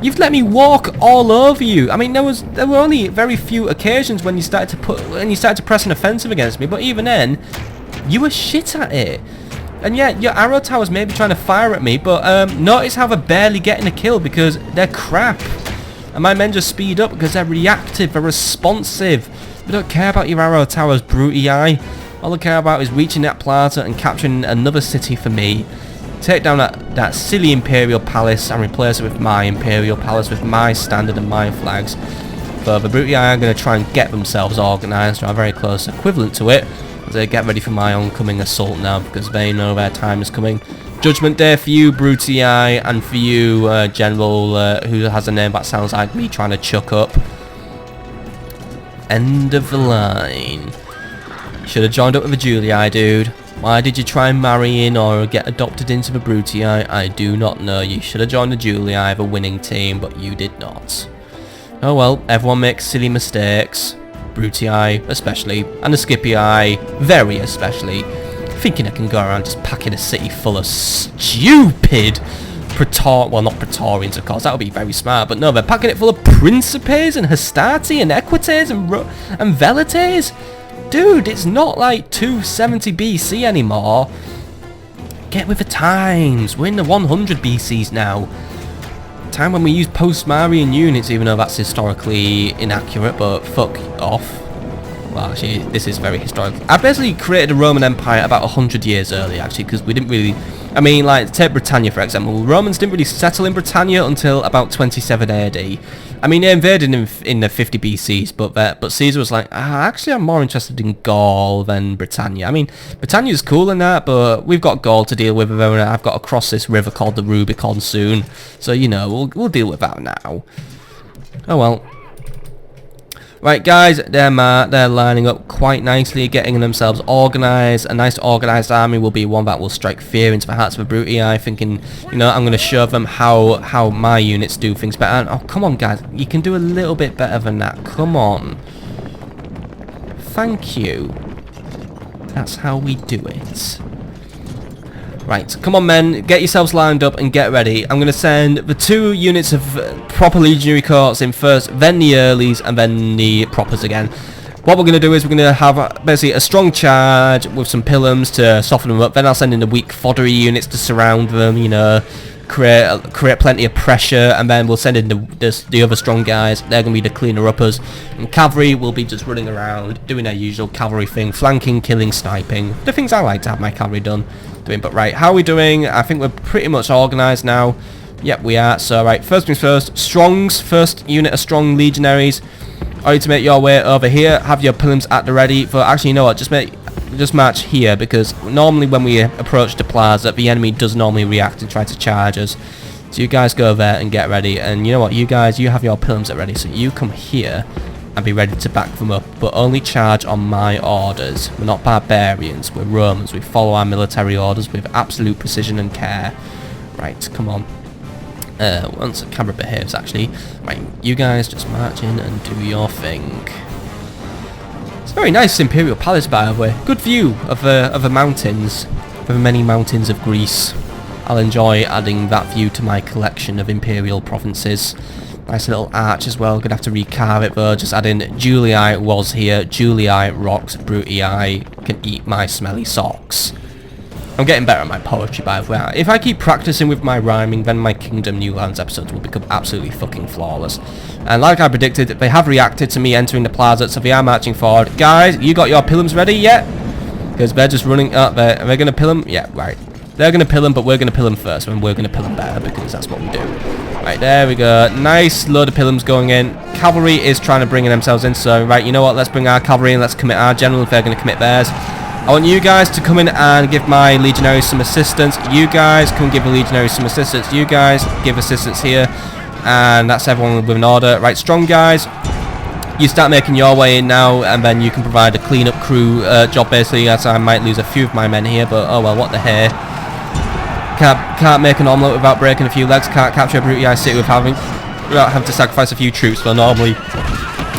You've let me walk all over you. I mean, there were only very few occasions when you started to press an offensive against me, but even then, you were shit at it. And yeah, your arrow towers may be trying to fire at me, but notice how they're barely getting a kill because they're crap. And my men just speed up because they're reactive, they're responsive. We don't care about your arrow towers, Brutii. All I care about is reaching that plaza and capturing another city for me. Take down that silly Imperial Palace and replace it with my Imperial Palace with my standard and my flags. So the Brutii are going to try and get themselves organised, or a very close equivalent to it, as they get ready for my oncoming assault now, because they know their time is coming. Judgment Day for you, Brutii, and for you, General, who has a name that sounds like me trying to chuck up. End of the line. Should have joined up with the Julii, dude. Why did you try and marry in or get adopted into the Brutii? I do not know. You should have joined the Julii, the winning team, but you did not. Oh well, everyone makes silly mistakes. Brutii especially, and the Scipii very especially. Thinking I can go around just packing a city full of stupid well, not Praetorians, of course, that would be very smart, but no, they're packing it full of Principes and Hastati and Equites and Velites. Dude, it's not like 270 BC anymore. Get with the times. We're in the 100 BCs now. Time when we use post-Marian units, even though that's historically inaccurate, but fuck off. Well, actually, this is very historical. I basically created a Roman Empire about 100 years early, actually, because we didn't really... I mean, like, take Britannia, for example. Romans didn't really settle in Britannia until about 27 AD. I mean, they invaded in the 50 BCs, but Caesar was like, actually, I'm more interested in Gaul than Britannia. I mean, Britannia's cool and that, but we've got Gaul to deal with, and I've got to cross this river called the Rubicon soon. So, you know, we'll deal with that now. Oh, well. Right, guys, they're lining up quite nicely, getting themselves organised. A nice organised army will be one that will strike fear into the hearts of the Brutii, thinking, you know, I'm going to show them how my units do things better. And, oh, come on, guys, you can do a little bit better than that. Come on. Thank you. That's how we do it. Right, come on men, get yourselves lined up and get ready. I'm going to send the 2 units of proper legionary cohorts in first, then the earlies, and then the propers again. What we're going to do is we're going to have basically a strong charge with some pilums to soften them up. Then I'll send in the weak foddery units to surround them, you know, create plenty of pressure, and then we'll send in the other strong guys. They're going to be the cleaner uppers. And cavalry will be just running around, doing their usual cavalry thing, flanking, killing, sniping. The things I like to have my cavalry doing. But right, how are we doing? I think we're pretty much organised now. Yep, we are. So right, first things first, Strongs, first unit of strong legionaries. I need to make your way over here. Have your pilums at the ready. But actually, you know what? Just march here, because normally when we approach the plaza, the enemy does normally react and try to charge us. So you guys go there and get ready. And you know what? You guys, you have your pilums at ready. So you come here and be ready to back them up, but only charge on my orders. We're not barbarians, we're Romans. We follow our military orders with absolute precision and care. Right, come on. Once the camera behaves, actually. Right, you guys just march in and do your thing. It's a very nice Imperial Palace, by the way. Good view of the mountains, of the many mountains of Greece. I'll enjoy adding that view to my collection of Imperial provinces. Nice little arch as well. Gonna have to recarve it though. Just add in Julii was here. Julii rocks. Brutii can eat my smelly socks. I'm getting better at my poetry, by the way. If I keep practicing with my rhyming, then my Kingdom New Lands episodes will become absolutely fucking flawless. And like I predicted, they have reacted to me entering the plaza, so they are marching forward. Guys, you got your pilums ready yet? Because they're just running up there. Are they gonna pill them? Yeah, right. They're gonna pill them, but we're gonna pill them first, and we're gonna pill them better because that's what we do. Right, there we go. Nice load of pilums going in. Cavalry is trying to bring themselves in, so right, you know what? Let's bring our cavalry in. Let's commit our general if they're going to commit theirs. I want you guys to come in and give my legionaries some assistance. You guys come give the legionaries some assistance. You guys give assistance here. And that's everyone with an order. Right, strong guys. You start making your way in now, and then you can provide a clean-up crew job, basically, as I might lose a few of my men here, but oh well, what the hell. Can't make an omelette without breaking a few legs. Can't capture a Brutii city without having to sacrifice a few troops. Well, normally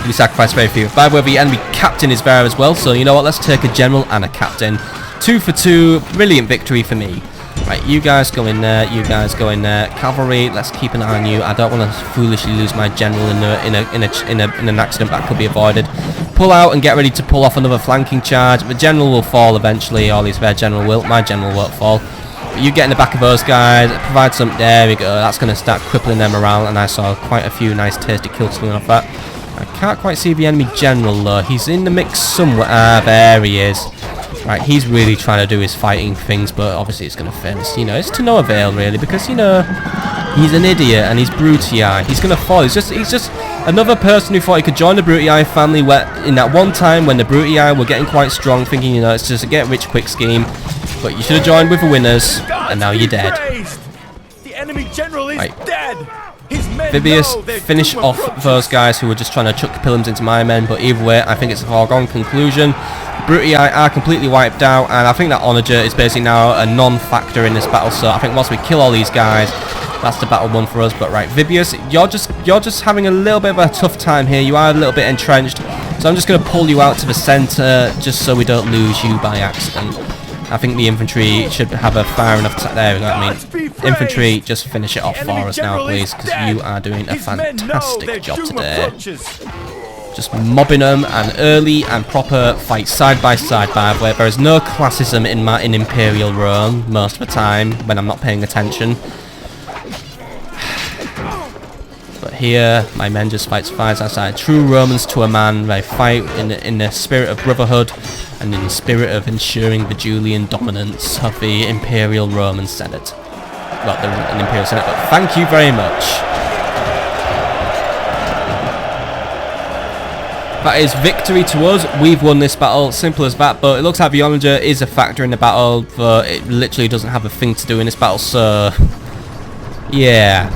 we sacrifice very few. By the way, the enemy captain is there as well. So you know what? Let's take a general and a captain. 2 for 2. Brilliant victory for me. Right, you guys go in there. You guys go in there. Cavalry, let's keep an eye on you. I don't want to foolishly lose my general in an accident that could be avoided. Pull out and get ready to pull off another flanking charge. The general will fall eventually, or at least their general will. My general won't fall. You get in the back of those guys, provide some, there we go, that's going to start crippling their morale, and I saw quite a few nice tasty kills coming off that. I can't quite see the enemy general though, he's in the mix somewhere, there he is. Right, he's really trying to do his fighting things, but obviously it's going to fail. You know, it's to no avail really, because, you know, he's an idiot and he's Brutii. He's going to fall. He's just another person who thought he could join the Brutii family in that one time when the Brutii were getting quite strong, thinking, you know, it's just a get-rich-quick scheme. But you should have joined with the winners, and now you're dead. The enemy general is dead. Vibius, finish off those guys who were just trying to chuck pilums into my men, but either way, I think it's a foregone conclusion. Brutii are completely wiped out, and I think that Onager is basically now a non-factor in this battle, so I think once we kill all these guys, that's the battle won for us. But right, Vibius, you're just having a little bit of a tough time here. You are a little bit entrenched, so I'm just going to pull you out to the centre, just so we don't lose you by accident. I think the infantry should have a far enough time. There we go. I mean, infantry, just finish it off for us now, please, because you are doing a fantastic job today. Just Just mobbing them, and early and proper fight side by side, by the way. There is no classism in Imperial Rome most of the time when I'm not paying attention. But here, my men just fight side by side. True Romans to a man. They fight in the spirit of brotherhood and in the spirit of ensuring the Julian dominance of the Imperial Roman Senate. Not the Imperial Senate, but thank you very much. That is victory to us. We've won this battle, simple as that. But it looks like the Onager is a factor in the battle, but it literally doesn't have a thing to do in this battle, so yeah.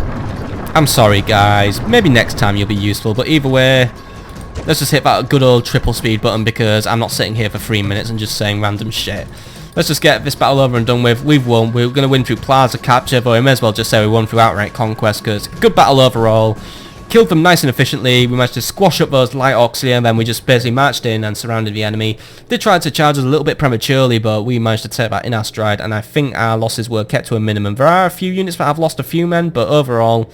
I'm sorry guys, maybe next time you'll be useful, but either way, let's just hit that good old triple speed button because I'm not sitting here for 3 minutes and just saying random shit. Let's just get this battle over and done with. We've won. We're going to win through plaza capture, but we may as well just say we won through outright conquest because good battle overall. Killed them nice and efficiently. We managed to squash up those light auxiliary, and then we just basically marched in and surrounded the enemy. They tried to charge us a little bit prematurely, but we managed to take that in our stride, and I think our losses were kept to a minimum. There are a few units that have lost a few men, but overall,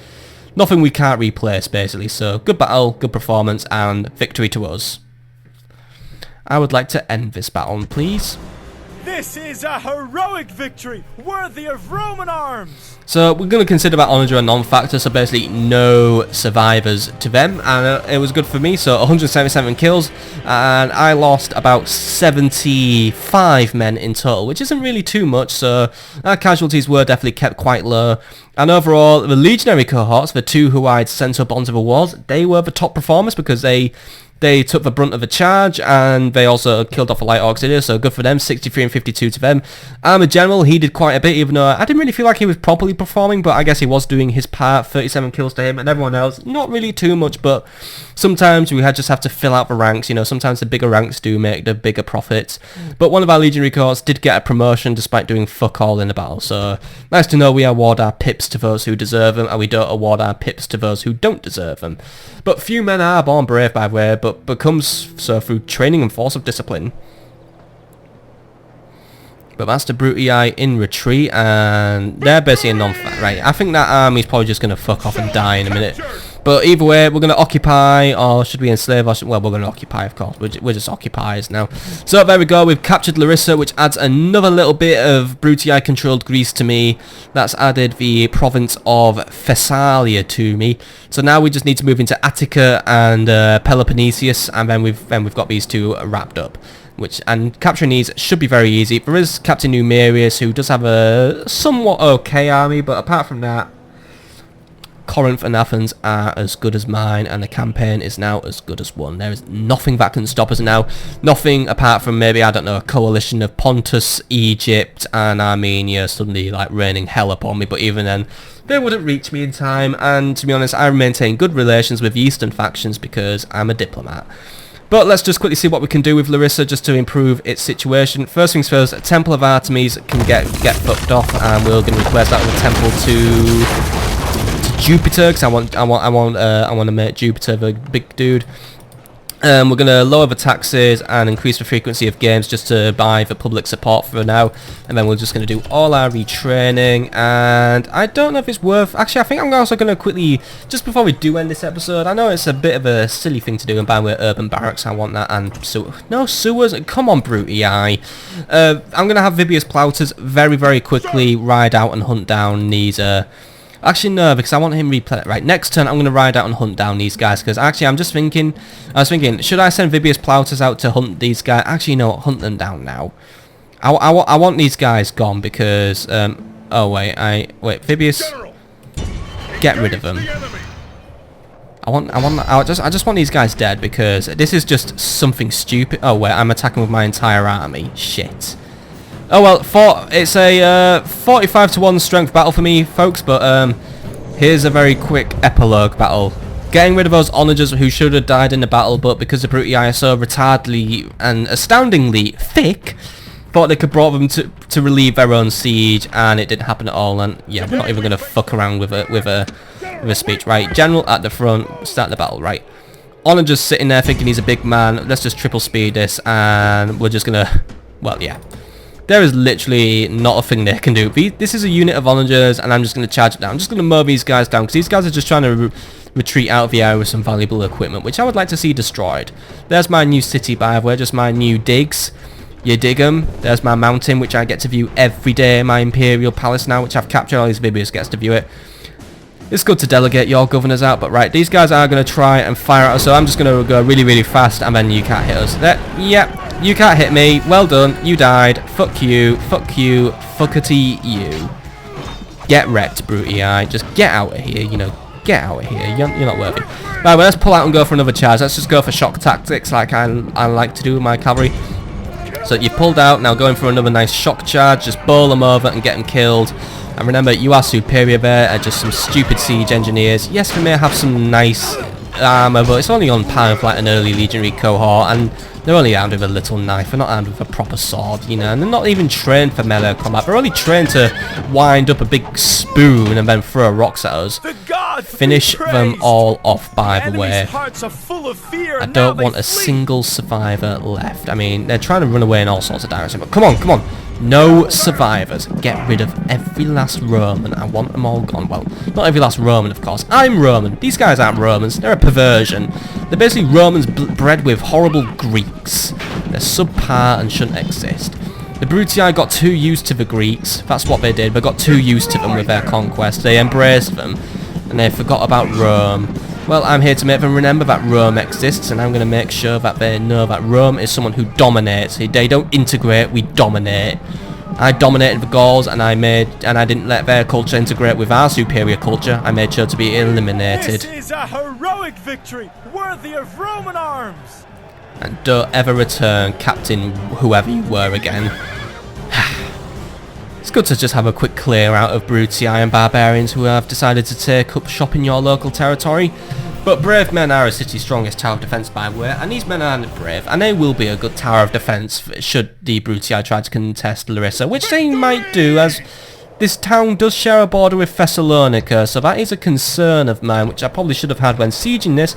nothing we can't replace, basically. So, good battle, good performance, and victory to us. I would like to end this battle, please. This is a heroic victory, worthy of Roman arms! So we're going to consider that Onager a non-factor, so basically no survivors to them, and it was good for me. So 177 kills, and I lost about 75 men in total, which isn't really too much, so our casualties were definitely kept quite low. And overall, the legionary cohorts, the two who I'd sent up onto the walls, they were the top performers because they took the brunt of the charge, and they also killed off a light auxiliary, so good for them, 63 and 52 to them. The general, he did quite a bit, even though I didn't really feel like he was properly performing, but I guess he was doing his part, 37 kills to him, and everyone else, not really too much, but sometimes we just have to fill out the ranks, you know, sometimes the bigger ranks do make the bigger profits. But one of our legionary cohorts did get a promotion despite doing fuck all in the battle, so nice to know we award our pips to those who deserve them, and we don't award our pips to those who don't deserve them. But few men are born brave, by the way, but becomes so through training and force of discipline. But that's the Brutii in retreat, and they're basically a non-fact. Right, I think that army's probably just going to fuck off and die in a minute. But either way, we're going to occupy, or should we enslave? Well, we're going to occupy, of course. We're just occupiers now. So there we go. We've captured Larissa, which adds another little bit of Brutii-controlled Greece to me. That's added the province of Thessalia to me. So now we just need to move into Attica and Peloponnesus, and then we've got these two wrapped up. And capturing these should be very easy. There is Captain Numerius, who does have a somewhat okay army, but apart from that, Corinth and Athens are as good as mine, and the campaign is now as good as won. There is nothing that can stop us now. Nothing apart from maybe, I don't know, a coalition of Pontus, Egypt, and Armenia suddenly like raining hell upon me, but even then, they wouldn't reach me in time, and to be honest, I maintain good relations with the Eastern factions because I'm a diplomat. But let's just quickly see what we can do with Larissa just to improve its situation. First things first, Temple of Artemis can get fucked off, and we're going to replace that with a temple to Jupiter, because I want to make Jupiter the big dude. We're going to lower the taxes and increase the frequency of games just to buy the public support for now, and then we're just going to do all our retraining. And I don't know if it's worth, actually I think I'm also going to quickly, just before we do end this episode, I know it's a bit of a silly thing to do, and by the way, urban barracks, I want that, and no sewers, come on Brutii. I'm going to have Vibius Plautus very, very quickly ride out and hunt down these actually no, because I want him replay. Right, next turn I'm going to ride out and hunt down these guys, because actually I was thinking, should I send Vibius Plautus out to hunt these guys? Actually no, hunt them down now. I want these guys gone because, oh wait, Vibius, get rid of them. I just want these guys dead, because this is just something stupid. Oh wait, I'm attacking with my entire army. Shit. Oh well, it's a 45 to 1 strength battle for me, folks, but here's a very quick epilogue battle. Getting rid of those onagers who should have died in the battle, but because the Brutii are so retardedly and astoundingly thick, thought they could brought them to relieve their own siege, and it didn't happen at all. And yeah, we're not even going to fuck around with a speech. Right, general at the front, start the battle. Right, onagers sitting there thinking he's a big man. Let's just triple speed this, and we're just gonna, well, yeah. There is literally not a thing they can do. This is a unit of onagers, and I'm just going to charge it down. I'm just going to mow these guys down, because these guys are just trying to retreat out of the area with some valuable equipment, which I would like to see destroyed. There's my new city, by the way, just my new digs. You dig 'em. There's my mountain, which I get to view every day. My Imperial Palace now, which I've captured. All these Vibius gets to view it. It's good to delegate your governors out, but right, these guys are going to try and fire at us, so I'm just going to go really, really fast, and then you can't hit us. There, yep, you can't hit me. Well done, you died. Fuck you, fuckity you. Get wrecked, Brutii. Just get out of here, you know, get out of here. You're not worthy. Right, well, let's pull out and go for another charge. Let's just go for shock tactics like I like to do with my cavalry. So you pulled out, now going for another nice shock charge, just bowl them over and get them killed. And remember, you are superior there, just some stupid siege engineers. Yes, we may have some nice armour, but it's only on par with like an early legionary cohort, and they're only armed with a little knife, they're not armed with a proper sword, you know, and they're not even trained for melee combat. They're only trained to wind up a big spoon and then throw rocks at us. Finish them all off, by the way. I don't want a single survivor left. I mean, they're trying to run away in all sorts of directions, but come on, come on. No survivors. Get rid of every last Roman. I want them all gone. Well, not every last Roman, of course. I'm Roman. These guys aren't Romans. They're a perversion. They're basically Romans bred with horrible Greeks. They're subpar and shouldn't exist. The Brutii got too used to the Greeks. That's what they did. They got too used to them with their conquest. They embraced them, and they forgot about Rome. Well, I'm here to make them remember that Rome exists, and I'm going to make sure that they know that Rome is someone who dominates. They don't integrate, we dominate. I dominated the Gauls, and I didn't let their culture integrate with our superior culture. I made sure to be eliminated. This is a heroic victory, worthy of Roman arms. And don't ever return, Captain whoever you were again. It's good to just have a quick clear out of Brutii and barbarians who have decided to take up shop in your local territory. But brave men are a city's strongest tower of defence, by the way, and these men aren't brave, and they will be a good tower of defence should the Brutii try to contest Larissa, which they might do, as this town does share a border with Thessalonica, so that is a concern of mine, which I probably should have had when sieging this.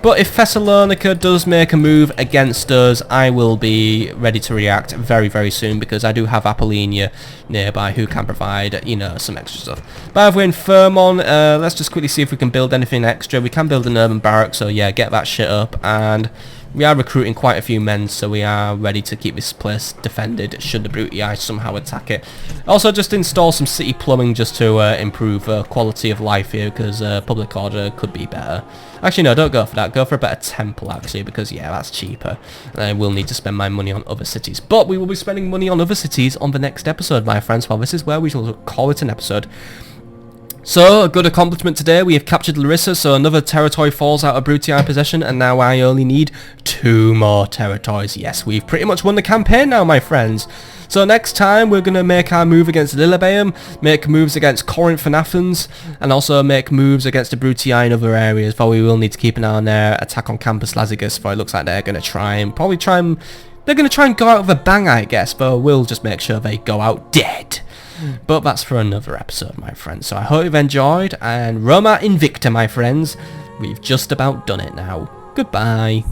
But if Thessalonica does make a move against us, I will be ready to react very, very soon, because I do have Apollonia nearby who can provide, you know, some extra stuff. By the way, in Firmon, let's just quickly see if we can build anything extra. We can build an urban barrack, so yeah, get that shit up. And we are recruiting quite a few men, so we are ready to keep this place defended should the Brutii somehow attack it. Also, just install some city plumbing just to improve quality of life here, because public order could be better. Actually, no, don't go for that. Go for a better temple, actually, because, yeah, that's cheaper. And I will need to spend my money on other cities. But we will be spending money on other cities on the next episode, my friends. Well, this is where we shall call it an episode. So, a good accomplishment today. We have captured Larissa, so another territory falls out of Brutii possession, and now I only need 2 more territories. Yes, we've pretty much won the campaign now, my friends. So next time, we're going to make our move against Lilybaeum, make moves against Corinth and Athens, and also make moves against the Brutii in other areas, but we will need to keep an eye on their attack on Campus Lazygus, for it looks like they're going to try and they're going to try and go out with a bang, I guess, but we'll just make sure they go out dead. But that's for another episode, my friends. So I hope you've enjoyed, and Roma Invicta, my friends. We've just about done it now. Goodbye.